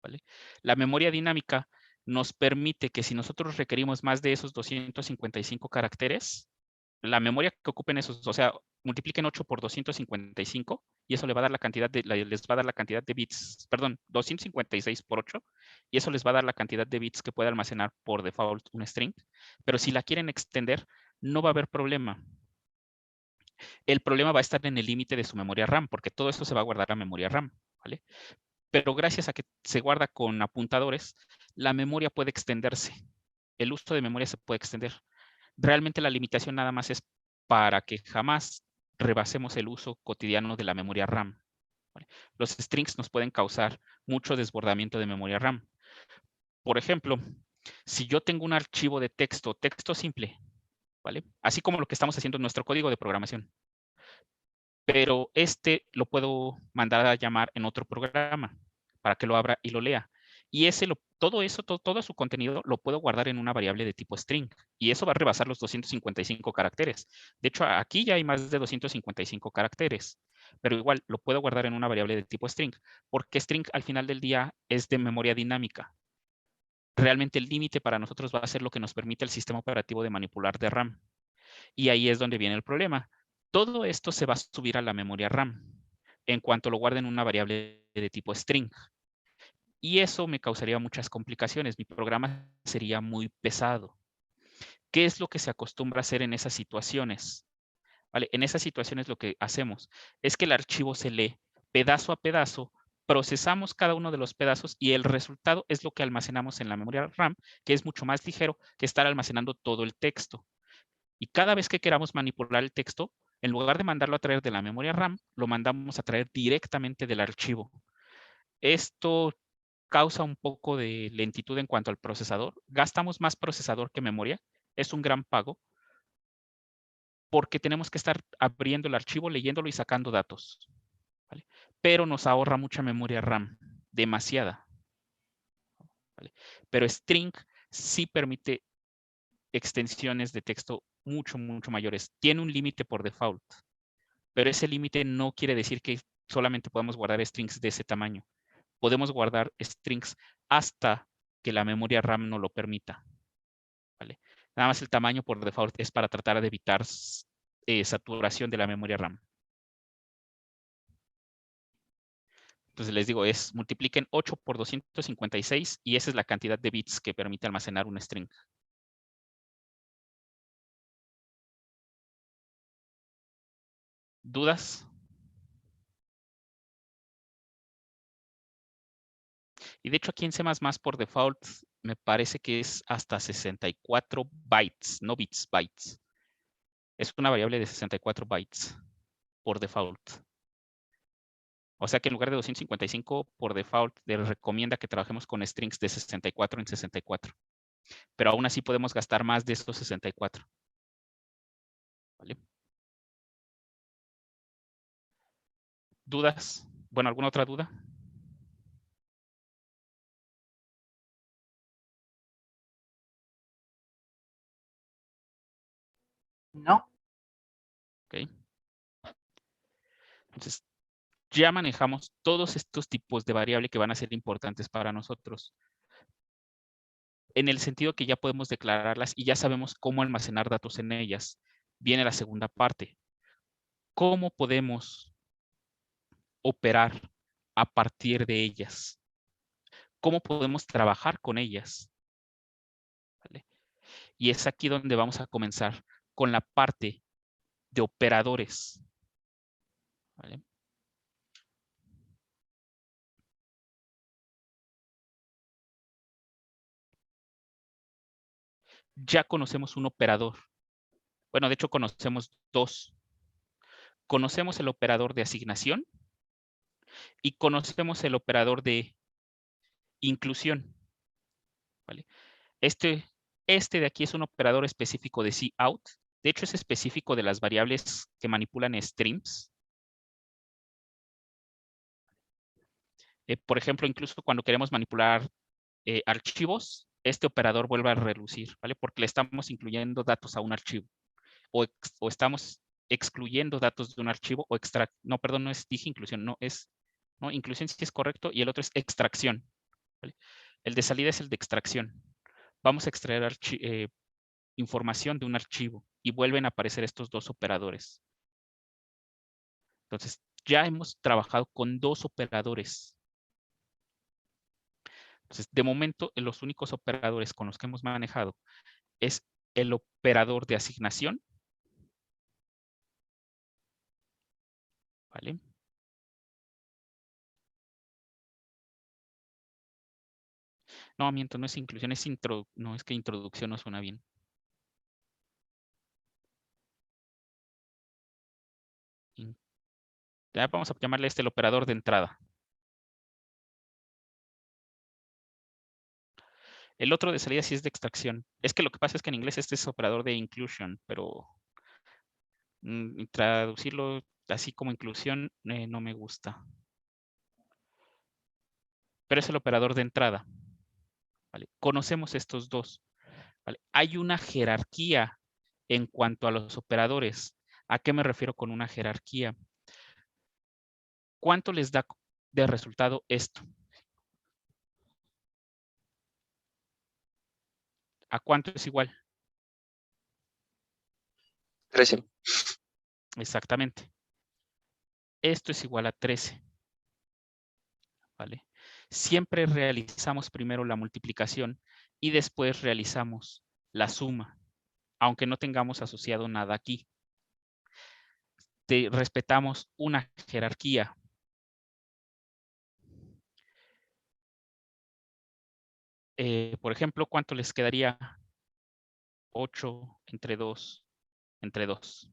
¿Vale? La memoria dinámica nos permite que si nosotros requerimos más de esos 255 caracteres, la memoria que ocupen esos, o sea, multipliquen 8 por 255 y eso le va a dar la cantidad de, les va a dar la cantidad de bits, perdón, 256 por 8 y eso les va a dar la cantidad de bits que puede almacenar por default un string. Pero si la quieren extender, no va a haber problema. El problema va a estar en el límite de su memoria RAM, porque todo esto se va a guardar a memoria RAM, ¿vale? pero gracias a que se guarda con apuntadores, la memoria puede extenderse. El uso de memoria se puede extender. Realmente la limitación nada más es para que jamás rebasemos el uso cotidiano de la memoria RAM. ¿Vale? Los strings nos pueden causar mucho desbordamiento de memoria RAM. Por ejemplo, si yo tengo un archivo de texto simple, ¿vale? Así como lo que estamos haciendo en nuestro código de programación, pero lo puedo mandar a llamar en otro programa para que lo abra y lo lea. Y todo su contenido lo puedo guardar en una variable de tipo string. Y eso va a rebasar los 255 caracteres. De hecho, aquí ya hay más de 255 caracteres. Pero igual lo puedo guardar en una variable de tipo string. Porque string al final del día es de memoria dinámica. Realmente el límite para nosotros va a ser lo que nos permite el sistema operativo de manipular de RAM. Y ahí es donde viene el problema. Todo esto se va a subir a la memoria RAM en cuanto lo guarde en una variable de tipo string. Y eso me causaría muchas complicaciones. Mi programa sería muy pesado. ¿Qué es lo que se acostumbra a hacer en esas situaciones? ¿Vale? En esas situaciones lo que hacemos es que el archivo se lee pedazo a pedazo, procesamos cada uno de los pedazos y el resultado es lo que almacenamos en la memoria RAM, que es mucho más ligero que estar almacenando todo el texto. Y cada vez que queramos manipular el texto, en lugar de mandarlo a traer de la memoria RAM, lo mandamos a traer directamente del archivo. Esto causa un poco de lentitud en cuanto al procesador. Gastamos más procesador que memoria. Es un gran pago porque tenemos que estar abriendo el archivo, leyéndolo y sacando datos. ¿Vale? Pero nos ahorra mucha memoria RAM, demasiada. ¿Vale? Pero string sí permite extensiones de texto mucho mayores. Tiene un límite por default, pero ese límite no quiere decir que solamente podamos guardar strings de ese tamaño. Podemos guardar strings hasta que la memoria RAM no lo permita. ¿Vale? Nada más el tamaño por default es para tratar de evitar saturación de la memoria RAM. Entonces les digo, multipliquen 8 por 256 y esa es la cantidad de bits que permite almacenar un string. ¿Dudas? Y de hecho aquí en C++ por default me parece que es hasta 64 bytes, no bits, bytes. Es una variable de 64 bytes por default. O sea que en lugar de 255, por default, recomienda que trabajemos con strings de 64 en 64. Pero aún así podemos gastar más de estos 64. ¿Vale? ¿Dudas? Bueno, ¿alguna otra duda? No. Ok. Entonces, ya manejamos todos estos tipos de variable que van a ser importantes para nosotros. En el sentido que ya podemos declararlas y ya sabemos cómo almacenar datos en ellas. Viene la segunda parte. ¿Cómo podemos operar a partir de ellas? ¿Cómo podemos trabajar con ellas? ¿Vale? Y es aquí donde vamos a comenzar con la parte de operadores. ¿Vale? Ya conocemos un operador. Bueno, de hecho conocemos dos. Conocemos el operador de asignación y conocemos el operador de inclusión. ¿Vale? Este de aquí es un operador específico de cout. De hecho, es específico de las variables que manipulan streams. Por ejemplo, incluso cuando queremos manipular archivos, este operador vuelve a relucir, ¿vale? Porque le estamos incluyendo datos a un archivo. O estamos excluyendo datos de un archivo o no, perdón, no es, dije inclusión, no, inclusión sí es correcto y el otro es extracción. ¿Vale? El de salida es el de extracción. Vamos a extraer información de un archivo y vuelven a aparecer estos dos operadores. Entonces, ya hemos trabajado con dos operadores. Entonces, de momento, los únicos operadores con los que hemos manejado es el operador de asignación, ¿vale? No, miento, no es inclusión, es no, es que introducción no suena bien. Ya vamos a llamarle el operador de entrada. El otro de salida sí es de extracción. Es que lo que pasa es que en inglés este es operador de inclusion, pero traducirlo así como inclusión no me gusta. Pero es el operador de entrada. ¿Vale? Conocemos estos dos. ¿Vale? Hay una jerarquía en cuanto a los operadores. ¿A qué me refiero con una jerarquía? ¿Cuánto les da de resultado esto? ¿A cuánto es igual? 13. Exactamente. Esto es igual a 13. ¿Vale? Siempre realizamos primero la multiplicación y después realizamos la suma, aunque no tengamos asociado nada aquí. Respetamos una jerarquía. Por ejemplo, ¿cuánto les quedaría? 8 entre 2 entre 2.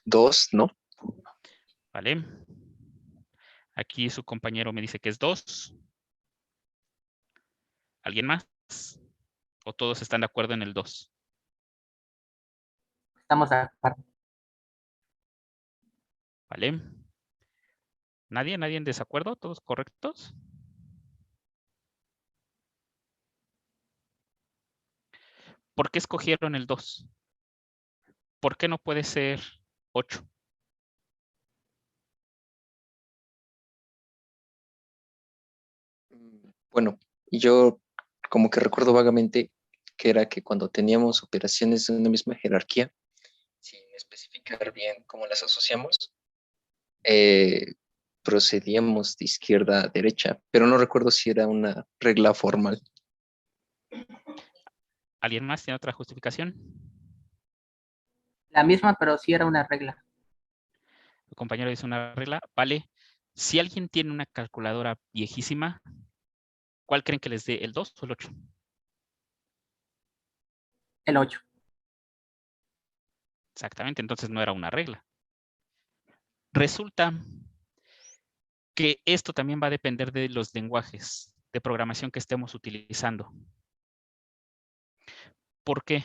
2, ¿no? ¿Vale? Aquí su compañero me dice que es 2. ¿Alguien más? ¿O todos están de acuerdo en el 2? Estamos de acuerdo. ¿Vale? ¿Nadie? ¿Nadie en desacuerdo? ¿Todos correctos? ¿Por qué escogieron el 2? ¿Por qué no puede ser 8? Bueno, yo como que recuerdo vagamente que era que cuando teníamos operaciones de una misma jerarquía, sin especificar bien cómo las asociamos, eh, procedíamos de izquierda a derecha, pero no recuerdo si era una regla formal. ¿Alguien más tiene otra justificación? La misma, pero sí era una regla. El compañero dice una regla. Vale. Si alguien tiene una calculadora viejísima, ¿cuál creen que les dé? ¿El 2 o el 8? El 8. Exactamente, entonces no era una regla. Resulta que esto también va a depender de los lenguajes de programación que estemos utilizando. ¿Por qué?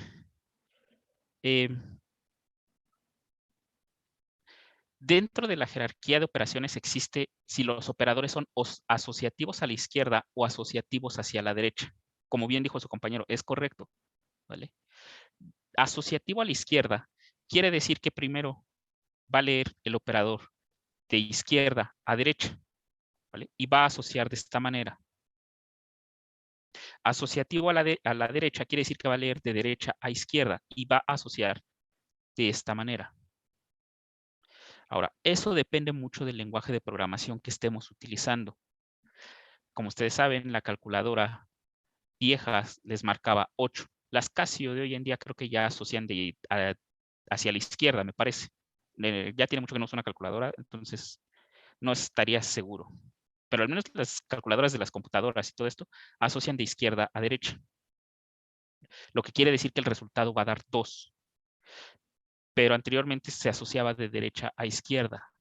Dentro de la jerarquía de operaciones existe si los operadores son asociativos a la izquierda o asociativos hacia la derecha. Como bien dijo su compañero, es correcto, ¿vale? Asociativo a la izquierda quiere decir que primero va a leer el operador de izquierda a derecha, ¿vale? Y va a asociar de esta manera. Asociativo a la derecha quiere decir que va a leer de derecha a izquierda y va a asociar de esta manera. Ahora, eso depende mucho del lenguaje de programación que estemos utilizando. Como ustedes saben, la calculadora viejas les marcaba 8. Las Casio de hoy en día creo que ya asocian hacia la izquierda, me parece. Ya tiene mucho que no uso una calculadora, entonces no estaría seguro. Pero al menos las calculadoras de las computadoras y todo esto asocian de izquierda a derecha. Lo que quiere decir que el resultado va a dar 2. Pero anteriormente se asociaba de derecha a izquierda.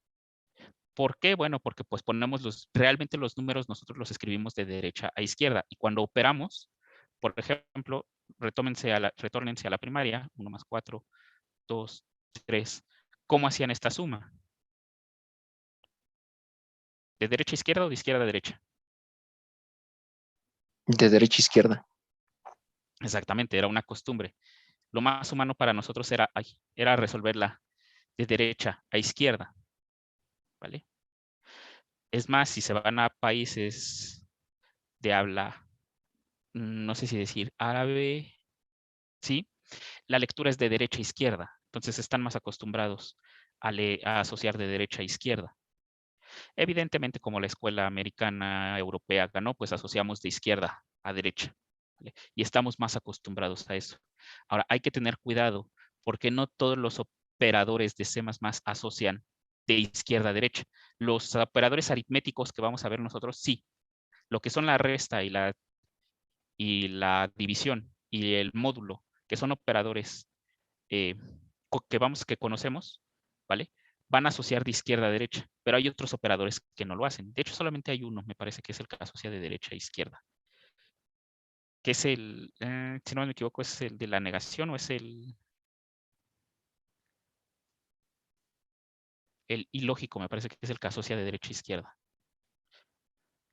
¿Por qué? Bueno, porque pues ponemos realmente los números nosotros los escribimos de derecha a izquierda. Y cuando operamos, por ejemplo, retórnense a la primaria, 1 más 4, 2, 3. ¿Cómo hacían esta suma? ¿De derecha a izquierda o de izquierda a derecha? De derecha a izquierda. Exactamente, era una costumbre. Lo más humano para nosotros era resolverla de derecha a izquierda, ¿vale? Es más, si se van a países de habla, no sé si decir árabe, ¿sí? La lectura es de derecha a izquierda, entonces están más acostumbrados a asociar de derecha a izquierda. Evidentemente, como la escuela americana, europea ganó, pues asociamos de izquierda a derecha, ¿vale? Y estamos más acostumbrados a eso. Ahora, hay que tener cuidado porque no todos los operadores de C++ asocian de izquierda a derecha. Los operadores aritméticos que vamos a ver nosotros, sí. Lo que son la resta y la división y el módulo, que son operadores que conocemos, ¿vale? Van a asociar de izquierda a derecha, pero hay otros operadores que no lo hacen. De hecho, solamente hay uno, me parece que es el que asocia de derecha a izquierda. Que es si no me equivoco, es el de la negación o es el ilógico, me parece que es el que asocia de derecha a izquierda.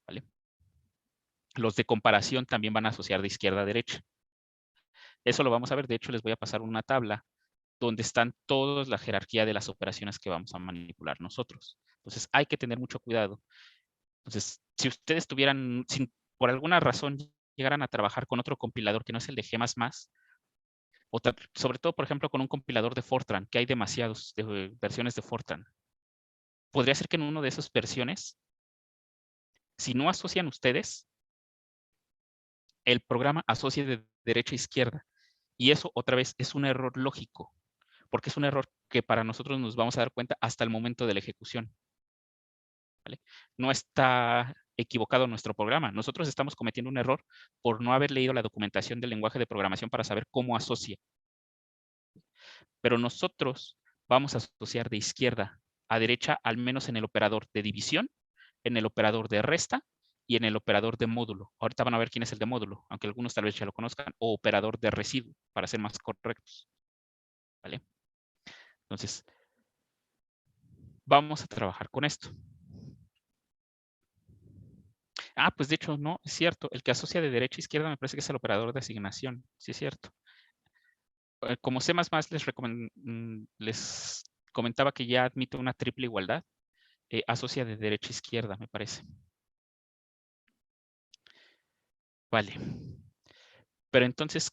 ¿Vale? Los de comparación también van a asociar de izquierda a derecha. Eso lo vamos a ver. De hecho, les voy a pasar una tabla donde están todas la jerarquía de las operaciones que vamos a manipular nosotros. Entonces, hay que tener mucho cuidado. Entonces, si ustedes tuvieran, por alguna razón, llegaran a trabajar con otro compilador que no es el de G++, o sobre todo, por ejemplo, con un compilador de Fortran, que hay demasiadas versiones de Fortran, podría ser que en una de esas versiones, si no asocian ustedes, el programa asocie de derecha a izquierda. Y eso, otra vez, es un error lógico, porque es un error que para nosotros nos vamos a dar cuenta hasta el momento de la ejecución. ¿Vale? No está equivocado nuestro programa. Nosotros estamos cometiendo un error por no haber leído la documentación del lenguaje de programación para saber cómo asocia. Pero nosotros vamos a asociar de izquierda a derecha, al menos en el operador de división, en el operador de resta y en el operador de módulo. Ahorita van a ver quién es el de módulo, aunque algunos tal vez ya lo conozcan, o operador de residuo, para ser más correctos. ¿Vale? Entonces, vamos a trabajar con esto. Ah, pues de hecho, no, es cierto. El que asocia de derecha a izquierda me parece que es el operador de asignación. Sí, es cierto. Como C++ les comentaba que ya admite una triple igualdad, asocia de derecha a izquierda, me parece. Vale. Pero entonces,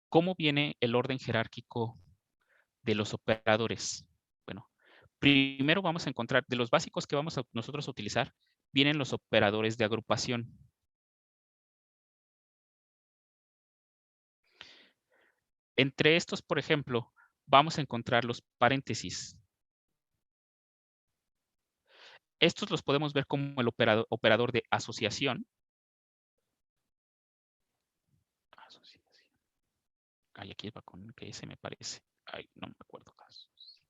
¿cómo viene el orden jerárquico de los operadores? Bueno, primero vamos a encontrar, de los básicos que vamos a nosotros a utilizar, vienen los operadores de agrupación. Entre estos, por ejemplo, vamos a encontrar los paréntesis. Estos los podemos ver como el operador de asociación. Ay, aquí va con que ese me parece. Ay, no me acuerdo casos.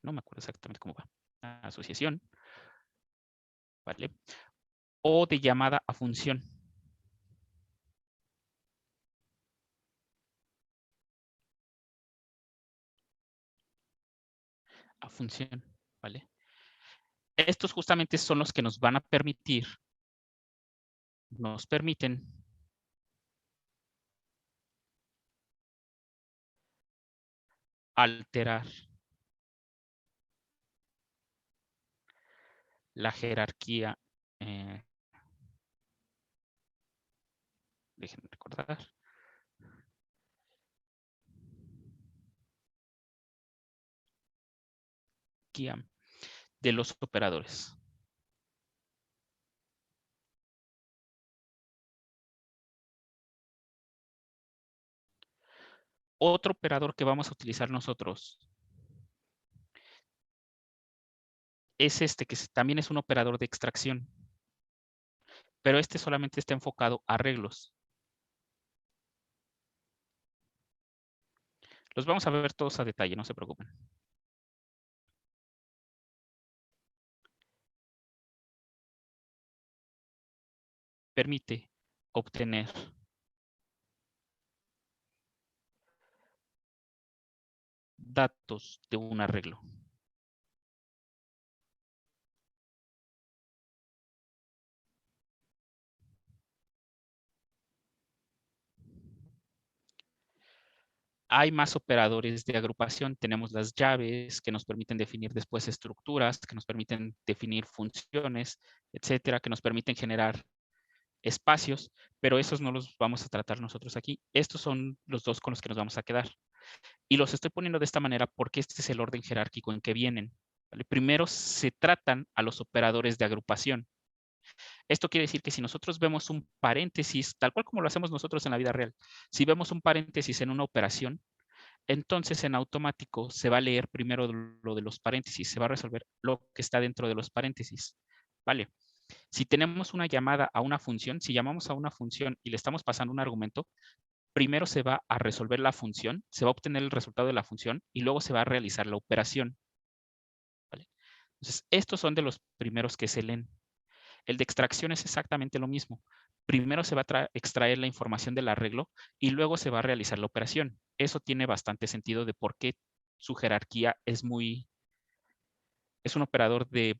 No me acuerdo exactamente cómo va. Asociación. ¿Vale? O de llamada a función. A función. ¿Vale? Estos justamente son los que nos van a permitir, nos permiten alterar la jerarquía. Déjenme recordar. De los operadores. Otro operador que vamos a utilizar nosotros es este, que también es un operador de extracción. Pero este solamente está enfocado a arreglos. Los vamos a ver todos a detalle, no se preocupen. Permite obtener datos de un arreglo. Hay más operadores de agrupación. Tenemos las llaves que nos permiten definir después estructuras, que nos permiten definir funciones, etcétera, que nos permiten generar espacios, pero esos no los vamos a tratar nosotros aquí. Estos son los dos con los que nos vamos a quedar. Y los estoy poniendo de esta manera porque este es el orden jerárquico en que vienen. ¿Vale? Primero se tratan a los operadores de agrupación. Esto quiere decir que si nosotros vemos un paréntesis, tal cual como lo hacemos nosotros en la vida real, si vemos un paréntesis en una operación, Entonces, en automático se va a leer primero lo de los paréntesis, se va a resolver lo que está dentro de los paréntesis. ¿Vale? Si tenemos una llamada a una función, si llamamos a una función y le estamos pasando un argumento, primero se va a resolver la función, se va a obtener el resultado de la función y luego se va a realizar la operación. ¿Vale? Entonces, estos son de los primeros que se leen. El de extracción es exactamente lo mismo. Primero se va a extraer la información del arreglo y luego se va a realizar la operación. Eso tiene bastante sentido de por qué su jerarquía es un operador de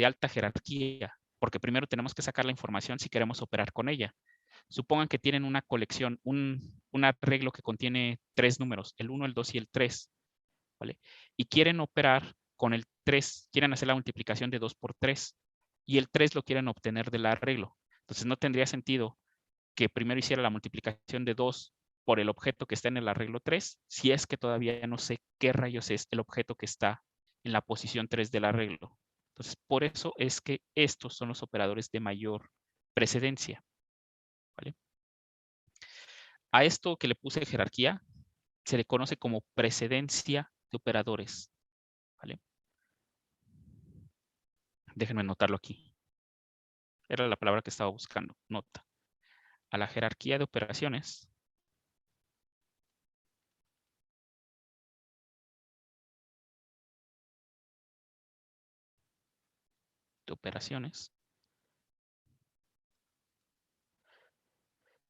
alta jerarquía, porque primero tenemos que sacar la información si queremos operar con ella. Supongan que tienen una colección, un arreglo que contiene 3 números, el 1, el 2 y el 3, ¿vale? Y quieren operar con el 3, quieren hacer la multiplicación de 2 por 3 y el 3 lo quieren obtener del arreglo. Entonces no tendría sentido que primero hiciera la multiplicación de 2 por el objeto que está en el arreglo 3, si es que todavía no sé qué rayos es el objeto que está en la posición 3 del arreglo. Entonces, por eso es que estos son los operadores de mayor precedencia. ¿Vale? A esto que le puse jerarquía se le conoce como precedencia de operadores. ¿Vale? Déjenme anotarlo aquí. Era la palabra que estaba buscando. Nota. A la jerarquía de operaciones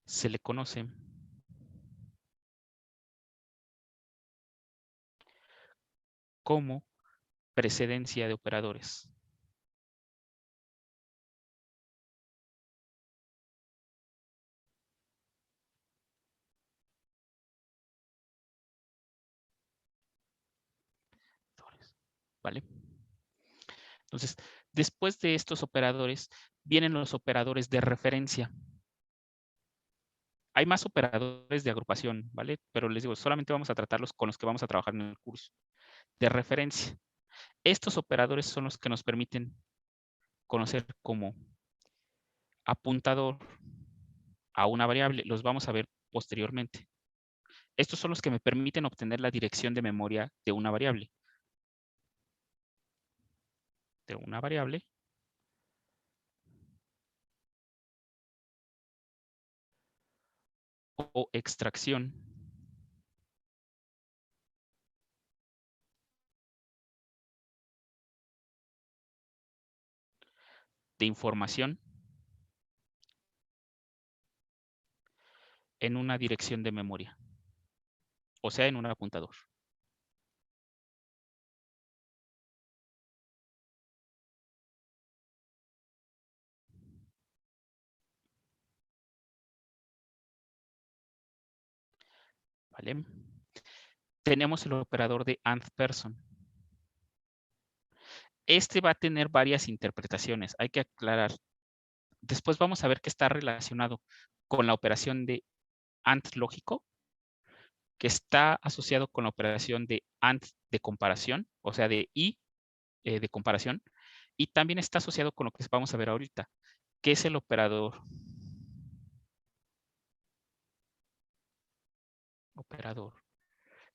se le conoce como precedencia de operadores. ¿Vale? Entonces, después de estos operadores, vienen los operadores de referencia. Hay más operadores de agrupación, ¿vale? Pero les digo, solamente vamos a tratarlos con los que vamos a trabajar en el curso. De referencia. Estos operadores son los que nos permiten conocer como apuntador a una variable. Los vamos a ver posteriormente. Estos son los que me permiten obtener la dirección de memoria de una variable. O extracción de información en una dirección de memoria, o sea, en un apuntador. ¿Vale? Tenemos el operador de nth person. Este va a tener varias interpretaciones, hay que aclarar. Después vamos a ver que está relacionado con la operación de AND lógico, que está asociado con la operación de AND de comparación, o sea, de I de comparación, y también está asociado con lo que vamos a ver ahorita, que es el operador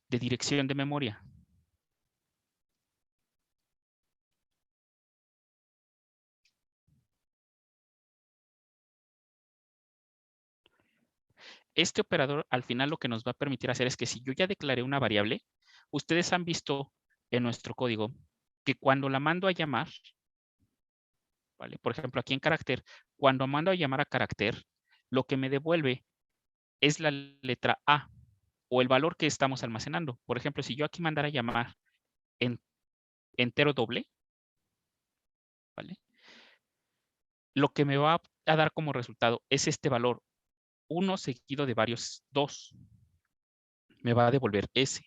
de dirección de memoria. Este operador al final lo que nos va a permitir hacer es que si yo ya declaré una variable, ustedes han visto en nuestro código que cuando la mando a llamar, ¿vale? Por ejemplo, aquí en carácter, cuando mando a llamar a carácter, lo que me devuelve es la letra A o el valor que estamos almacenando. Por ejemplo, si yo aquí mandara a llamar en entero doble, ¿vale? Lo que me va a dar como resultado es este valor 1 seguido de varios 2. Me va a devolver S.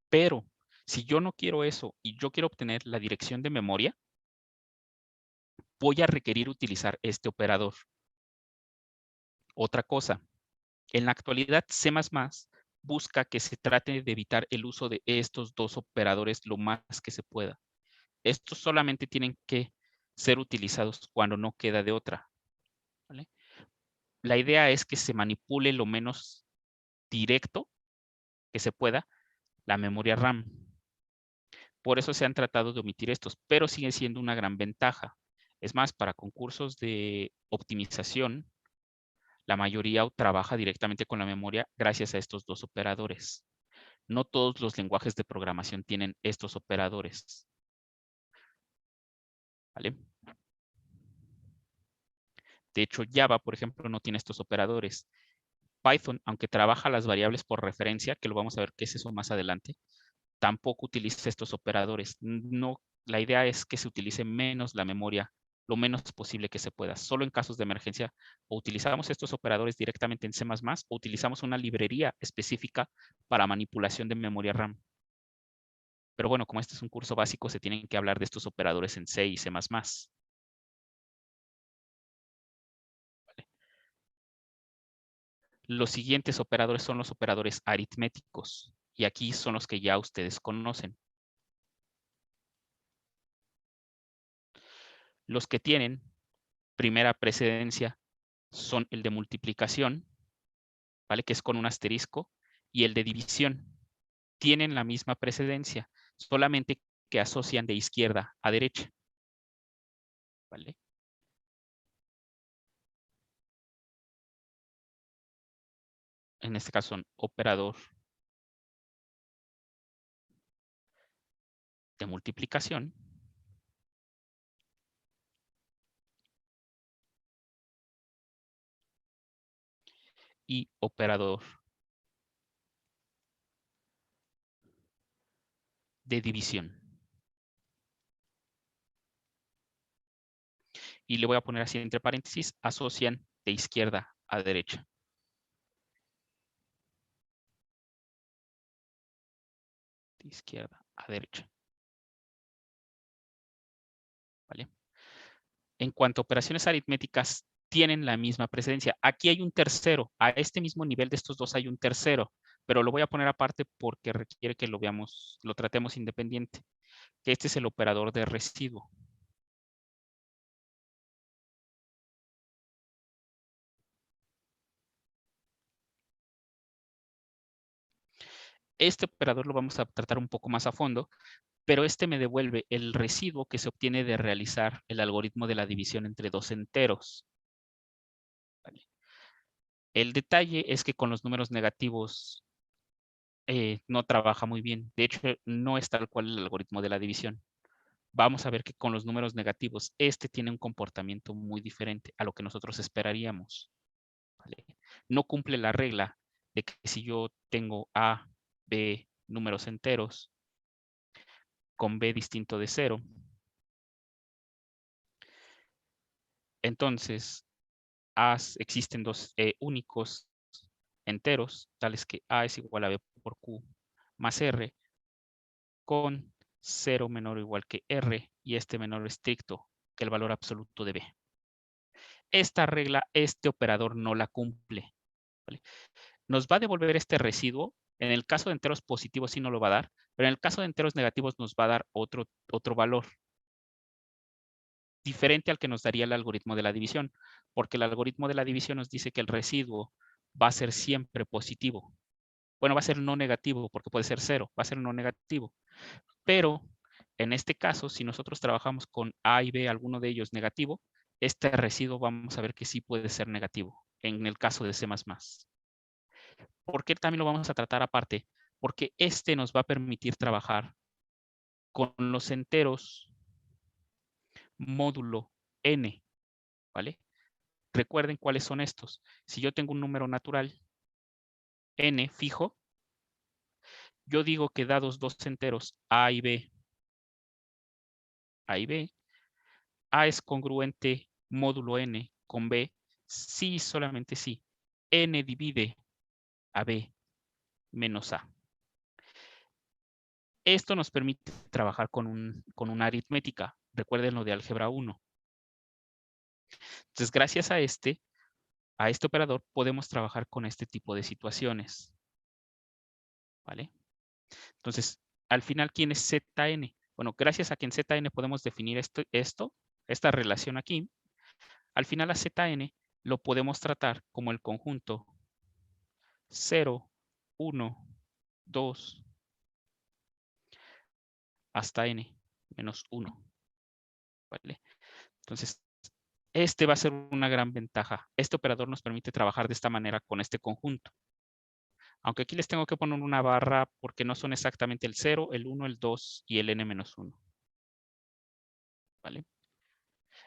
Pero si yo no quiero eso y yo quiero obtener la dirección de memoria, voy a requerir utilizar este operador. Otra cosa, en la actualidad C++ busca que se trate de evitar el uso de estos dos operadores lo más que se pueda. Estos solamente tienen que ser utilizados cuando no queda de otra. ¿Vale? La idea es que se manipule lo menos directo que se pueda la memoria RAM. Por eso se han tratado de omitir estos, pero sigue siendo una gran ventaja. Es más, para concursos de optimización, la mayoría trabaja directamente con la memoria gracias a estos dos operadores. No todos los lenguajes de programación tienen estos operadores. ¿Vale? De hecho, Java, por ejemplo, no tiene estos operadores. Python, aunque trabaja las variables por referencia, que lo vamos a ver qué es eso más adelante, tampoco utiliza estos operadores. No, la idea es que se utilice menos la memoria, lo menos posible que se pueda. Solo en casos de emergencia o utilizamos estos operadores directamente en C++ o utilizamos una librería específica para manipulación de memoria RAM. Pero bueno, como este es un curso básico, se tienen que hablar de estos operadores en C y C++. ¿Vale? Los siguientes operadores son los operadores aritméticos. Y aquí son los que ya ustedes conocen. Los que tienen primera precedencia son el de multiplicación, ¿vale? Que es con un asterisco, y el de división. Tienen la misma precedencia, solamente que asocian de izquierda a derecha, ¿vale? En este caso son operador de multiplicación y operador de división. Y le voy a poner así entre paréntesis, asocian de izquierda a derecha. De izquierda a derecha. ¿Vale? En cuanto a operaciones aritméticas, tienen la misma precedencia. Aquí hay un tercero. A este mismo nivel de estos dos hay un tercero, pero lo voy a poner aparte porque requiere que lo veamos, lo tratemos independiente. Que este es el operador de residuo. Este operador lo vamos a tratar un poco más a fondo, pero este me devuelve el residuo que se obtiene de realizar el algoritmo de la división entre dos enteros. ¿Vale? El detalle es que con los números negativos no trabaja muy bien. De hecho, no es tal cual el algoritmo de la división. Vamos a ver que con los números negativos, este tiene un comportamiento muy diferente a lo que nosotros esperaríamos. ¿Vale? No cumple la regla de que si yo tengo A, B, números enteros, con B distinto de 0, entonces existen dos únicos enteros, tales que A es igual a B por Q más R, con 0 menor o igual que R y este menor estricto que el valor absoluto de B. Esta regla, este operador no la cumple. ¿Vale? Nos va a devolver este residuo. En el caso de enteros positivos sí no lo va a dar, pero en el caso de enteros negativos nos va a dar otro valor diferente al que nos daría el algoritmo de la división, porque el algoritmo de la división nos dice que el residuo va a ser siempre positivo. Bueno, va a ser no negativo, porque puede ser 0, va a ser no negativo. Pero en este caso, si nosotros trabajamos con A y B, alguno de ellos negativo, este residuo vamos a ver que sí puede ser negativo, en el caso de C++. ¿Por qué también lo vamos a tratar aparte? Porque este nos va a permitir trabajar con los enteros módulo n, ¿vale? Recuerden cuáles son estos. Si yo tengo un número natural n fijo, yo digo que dados dos enteros a y b, a es congruente módulo n con b, sí, solamente sí, n divide a b menos a. Esto nos permite trabajar con una aritmética. Recuerden lo de álgebra 1. Entonces, gracias a este operador, podemos trabajar con este tipo de situaciones. ¿Vale? Entonces, al final, ¿quién es Zn? Bueno, gracias a que en Zn podemos definir esta relación aquí, al final a Zn lo podemos tratar como el conjunto 0, 1, 2 hasta n menos 1. ¿Vale? Entonces, este va a ser una gran ventaja. Este operador nos permite trabajar de esta manera con este conjunto. Aunque aquí les tengo que poner una barra porque no son exactamente el 0, el 1, el 2 y el n-1. ¿Vale?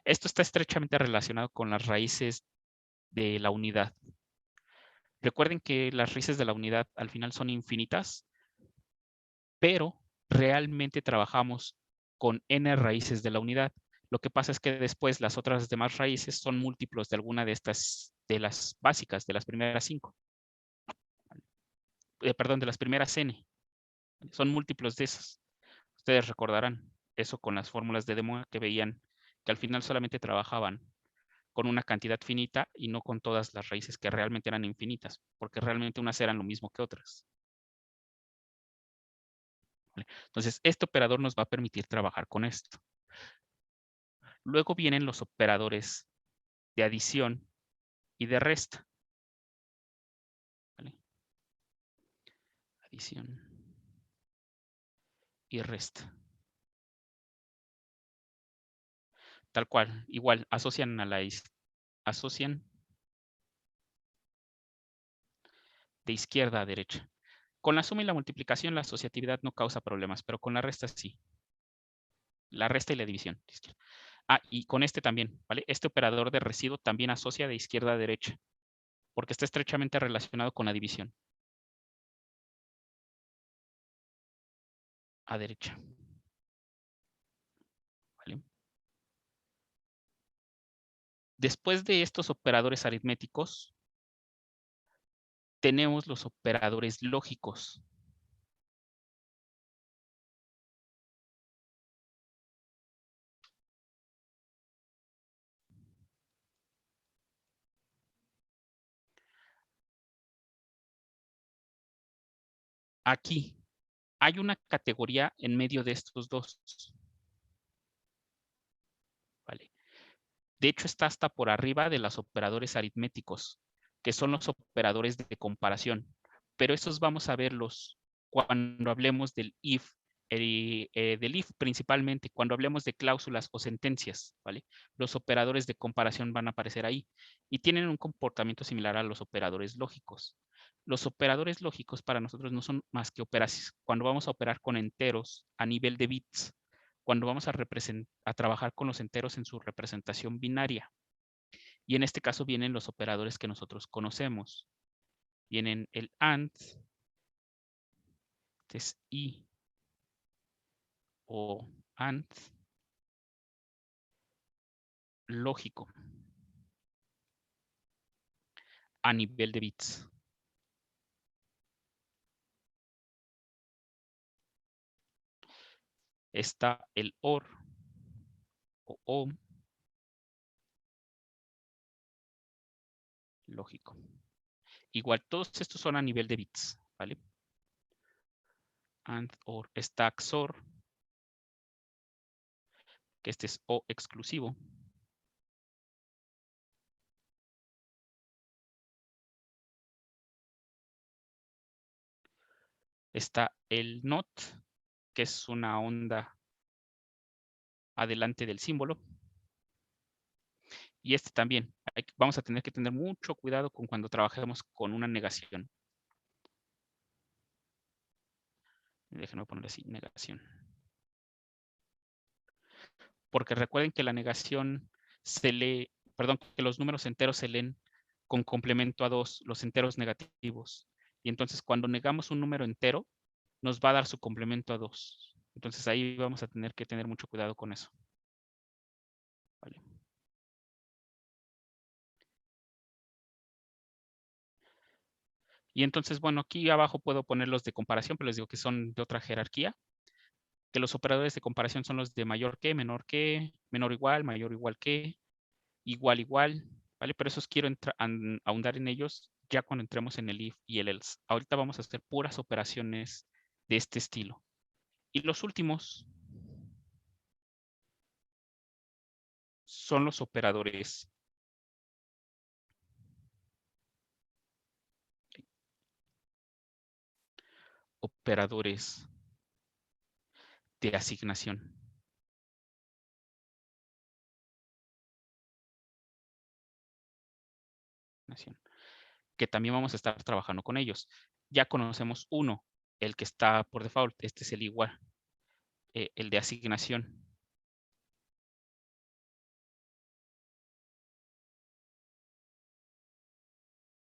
Esto está estrechamente relacionado con las raíces de la unidad. Recuerden que las raíces de la unidad al final son infinitas, pero realmente trabajamos con n raíces de la unidad. Lo que pasa es que después las otras demás raíces son múltiplos de alguna de estas, de las básicas, de las primeras 5. Perdón, de las primeras n. Son múltiplos de esas. Ustedes recordarán eso con las fórmulas de Demoa que veían que al final solamente trabajaban con una cantidad finita y no con todas las raíces que realmente eran infinitas, porque realmente unas eran lo mismo que otras. ¿Vale? Entonces, este operador nos va a permitir trabajar con esto. Luego vienen los operadores de adición y de resta. ¿Vale? Adición y resta. Tal cual, igual, asocian de izquierda a derecha. Con la suma y la multiplicación la asociatividad no causa problemas, pero con la resta sí. La resta y la división. Ah, y con este también, ¿vale? Este operador de residuo también asocia de izquierda a derecha, porque está estrechamente relacionado con la división. A derecha. ¿Vale? Después de estos operadores aritméticos, tenemos los operadores lógicos. Aquí hay una categoría en medio de estos dos. ¿Vale? De hecho, está hasta por arriba de los operadores aritméticos, que son los operadores de comparación. Pero esos vamos a verlos cuando hablemos del if, del if principalmente, cuando hablemos de cláusulas o sentencias, ¿vale? Los operadores de comparación van a aparecer ahí y tienen un comportamiento similar a los operadores lógicos. Los operadores lógicos para nosotros no son más que operaciones. Cuando vamos a operar con enteros a nivel de bits, cuando vamos a trabajar con los enteros en su representación binaria. Y en este caso vienen los operadores que nosotros conocemos. Vienen el AND, que es I, o AND lógico a nivel de bits. Está el OR o OM lógico. Igual, todos estos son a nivel de bits, ¿vale? AND, OR, está XOR, que este es O exclusivo. Está el NOT, que es una onda adelante del símbolo. Y este también. Vamos a tener que tener mucho cuidado con cuando trabajemos con una negación. Déjenme poner así, negación. Porque recuerden que la negación se lee, perdón, que los números enteros se leen con complemento a 2, los enteros negativos. Y entonces cuando negamos un número entero, nos va a dar su complemento a 2. Entonces ahí vamos a tener que tener mucho cuidado con eso. Vale. Y entonces, bueno, aquí abajo puedo poner los de comparación, pero les digo que son de otra jerarquía. Que los operadores de comparación son los de mayor que, menor que, menor o igual, mayor o igual que, igual, igual, ¿vale? Pero esos quiero ahondar en ellos ya cuando entremos en el if y el else. Ahorita vamos a hacer puras operaciones de este estilo. Y los últimos son los operadores operadores de asignación. Que también vamos a estar trabajando con ellos. Ya conocemos uno, el que está por default. Este es el igual, el de asignación.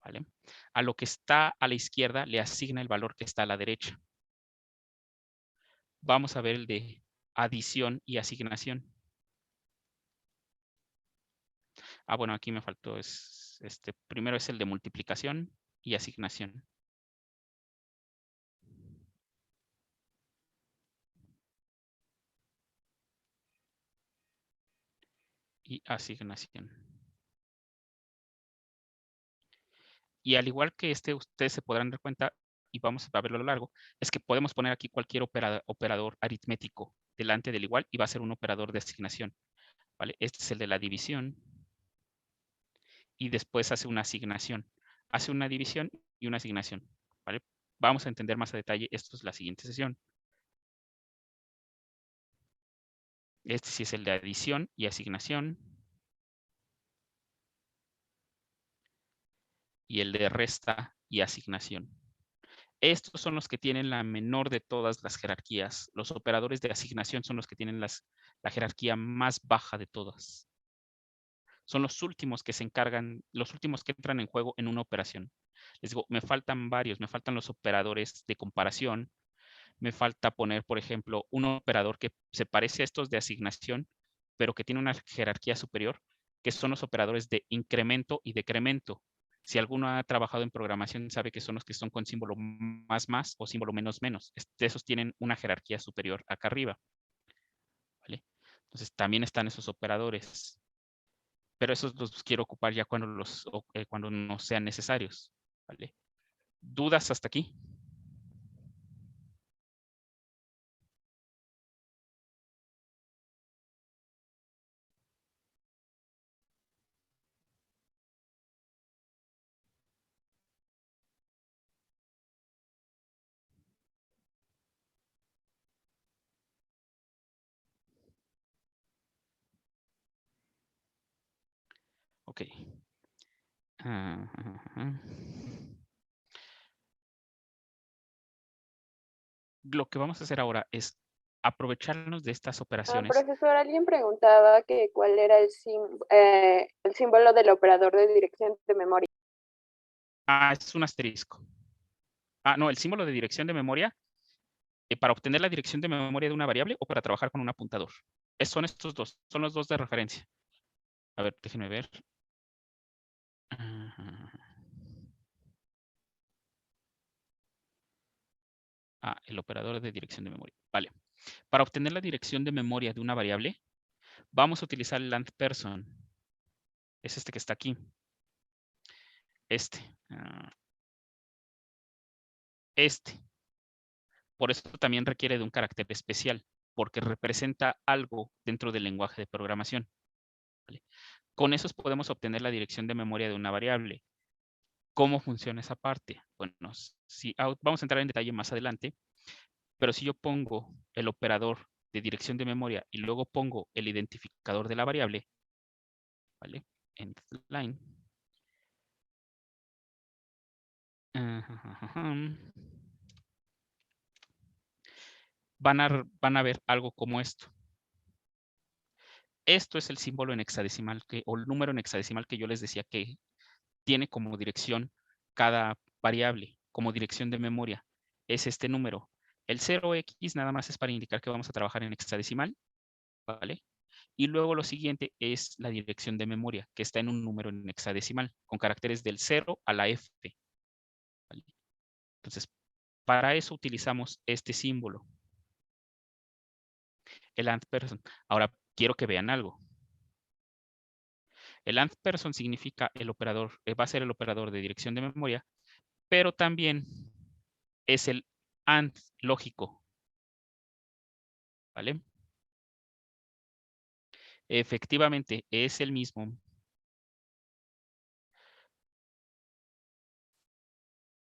¿Vale? A lo que está a la izquierda le asigna el valor que está a la derecha. Vamos a ver el de adición y asignación. Ah, bueno, aquí me faltó. Primero es el de multiplicación y asignación. Y asignación. Y al igual que ustedes se podrán dar cuenta, y vamos a verlo a lo largo, es que podemos poner aquí cualquier operador aritmético delante del igual y va a ser un operador de asignación. ¿Vale? Este es el de la división. Y después hace una asignación. Hace una división y una asignación. ¿Vale? Vamos a entender más a detalle esto en la siguiente sesión. Este sí es el de adición y asignación. Y el de resta y asignación. Estos son los que tienen la menor de todas las jerarquías. Los operadores de asignación son los que tienen la jerarquía más baja de todas. Son los últimos que se encargan, los últimos que entran en juego en una operación. Les digo, me faltan varios, me faltan los operadores de comparación. Me falta poner, por ejemplo, un operador que se parece a estos de asignación, pero que tiene una jerarquía superior, que son los operadores de incremento y decremento. Si alguno ha trabajado en programación, sabe que son los que son con símbolo más o símbolo menos. Esos tienen una jerarquía superior acá arriba. ¿Vale? Entonces, también están esos operadores. Pero esos los quiero ocupar ya cuando no sean necesarios. ¿Vale? ¿Dudas hasta aquí? Ok. Lo que vamos a hacer ahora es aprovecharnos de estas operaciones. Profesor, alguien preguntaba que cuál era el símbolo del operador de dirección de memoria. Es un asterisco. No, el símbolo de dirección de memoria para obtener la dirección de memoria de una variable o para trabajar con un apuntador. Son estos dos, son los dos de referencia. A ver, déjenme ver. El operador de dirección de memoria. Vale. Para obtener la dirección de memoria de una variable, vamos a utilizar el AND_person. Es este que está aquí. Por eso también requiere de un carácter especial, porque representa algo dentro del lenguaje de programación. ¿Vale? Con esos podemos obtener la dirección de memoria de una variable. ¿Cómo funciona esa parte? Bueno, vamos a entrar en detalle más adelante, pero si yo pongo el operador de dirección de memoria y luego pongo el identificador de la variable, ¿vale? En line. Van a ver algo como esto. Esto es el símbolo en hexadecimal o el número en hexadecimal que yo les decía que tiene como dirección cada variable, como dirección de memoria. Es este número. El 0x nada más es para indicar que vamos a trabajar en hexadecimal, ¿vale? Y luego lo siguiente es la dirección de memoria, que está en un número en hexadecimal, con caracteres del 0 a la f. ¿Vale? Entonces, para eso utilizamos este símbolo, el AND_person. Ahora, quiero que vean algo. El AND_person significa el operador, va a ser el operador de dirección de memoria, pero también es el AND lógico. ¿Vale? Efectivamente, es el mismo.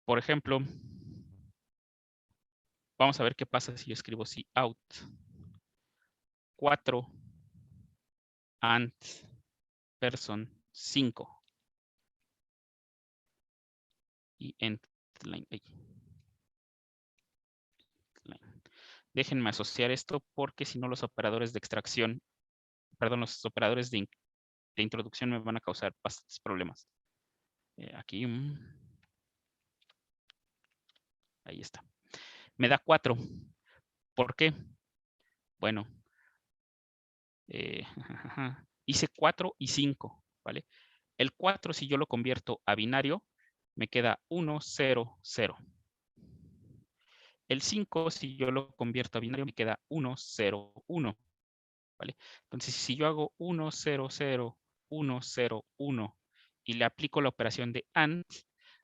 Por ejemplo, vamos a ver qué pasa si yo escribo cout 4 and person 5 y end line. Déjenme asociar esto porque si no los operadores de extracción, perdón, los operadores de introducción me van a causar bastantes problemas. Aquí, ahí está. Me da 4. ¿Por qué? Bueno, hice 4 y 5, ¿vale? El 4, si yo lo convierto a binario, me queda 1, 0, 0. El 5, si yo lo convierto a binario, me queda 1, 0, 1. ¿Vale? Entonces, si yo hago 1, 0, 0, 1, 0, 1 y le aplico la operación de AND,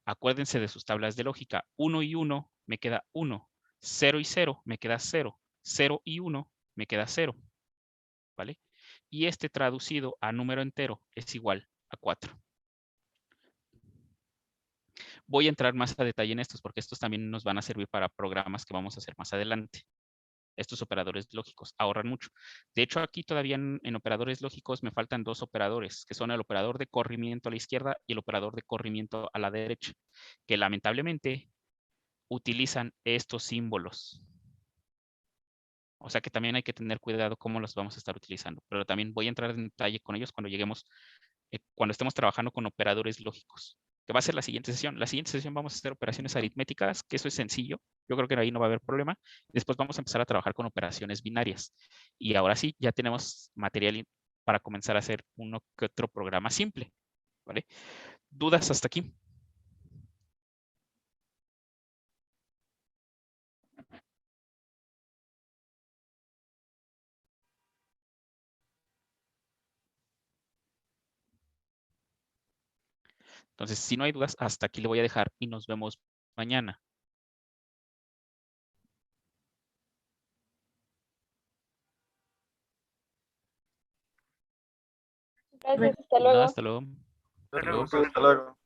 acuérdense de sus tablas de lógica. 1 y 1 me queda 1. 0 y 0 me queda 0. 0 y 1 me queda 0. ¿Vale? Y este traducido a número entero es igual a 4. Voy a entrar más a detalle en estos porque estos también nos van a servir para programas que vamos a hacer más adelante. Estos operadores lógicos ahorran mucho. De hecho, aquí todavía en operadores lógicos me faltan 2 operadores, que son el operador de corrimiento a la izquierda y el operador de corrimiento a la derecha, que lamentablemente utilizan estos símbolos. O sea que también hay que tener cuidado cómo los vamos a estar utilizando. Pero también voy a entrar en detalle con ellos cuando lleguemos, cuando estemos trabajando con operadores lógicos, que va a ser la siguiente sesión. La siguiente sesión vamos a hacer operaciones aritméticas, que eso es sencillo. Yo creo que ahí no va a haber problema. Después vamos a empezar a trabajar con operaciones binarias. Y ahora sí, ya tenemos material para comenzar a hacer uno que otro programa simple. ¿Vale? ¿Dudas hasta aquí? Entonces, si no hay dudas, hasta aquí le voy a dejar y nos vemos mañana. Gracias, hasta luego. Hasta luego. Hasta luego. Hasta luego.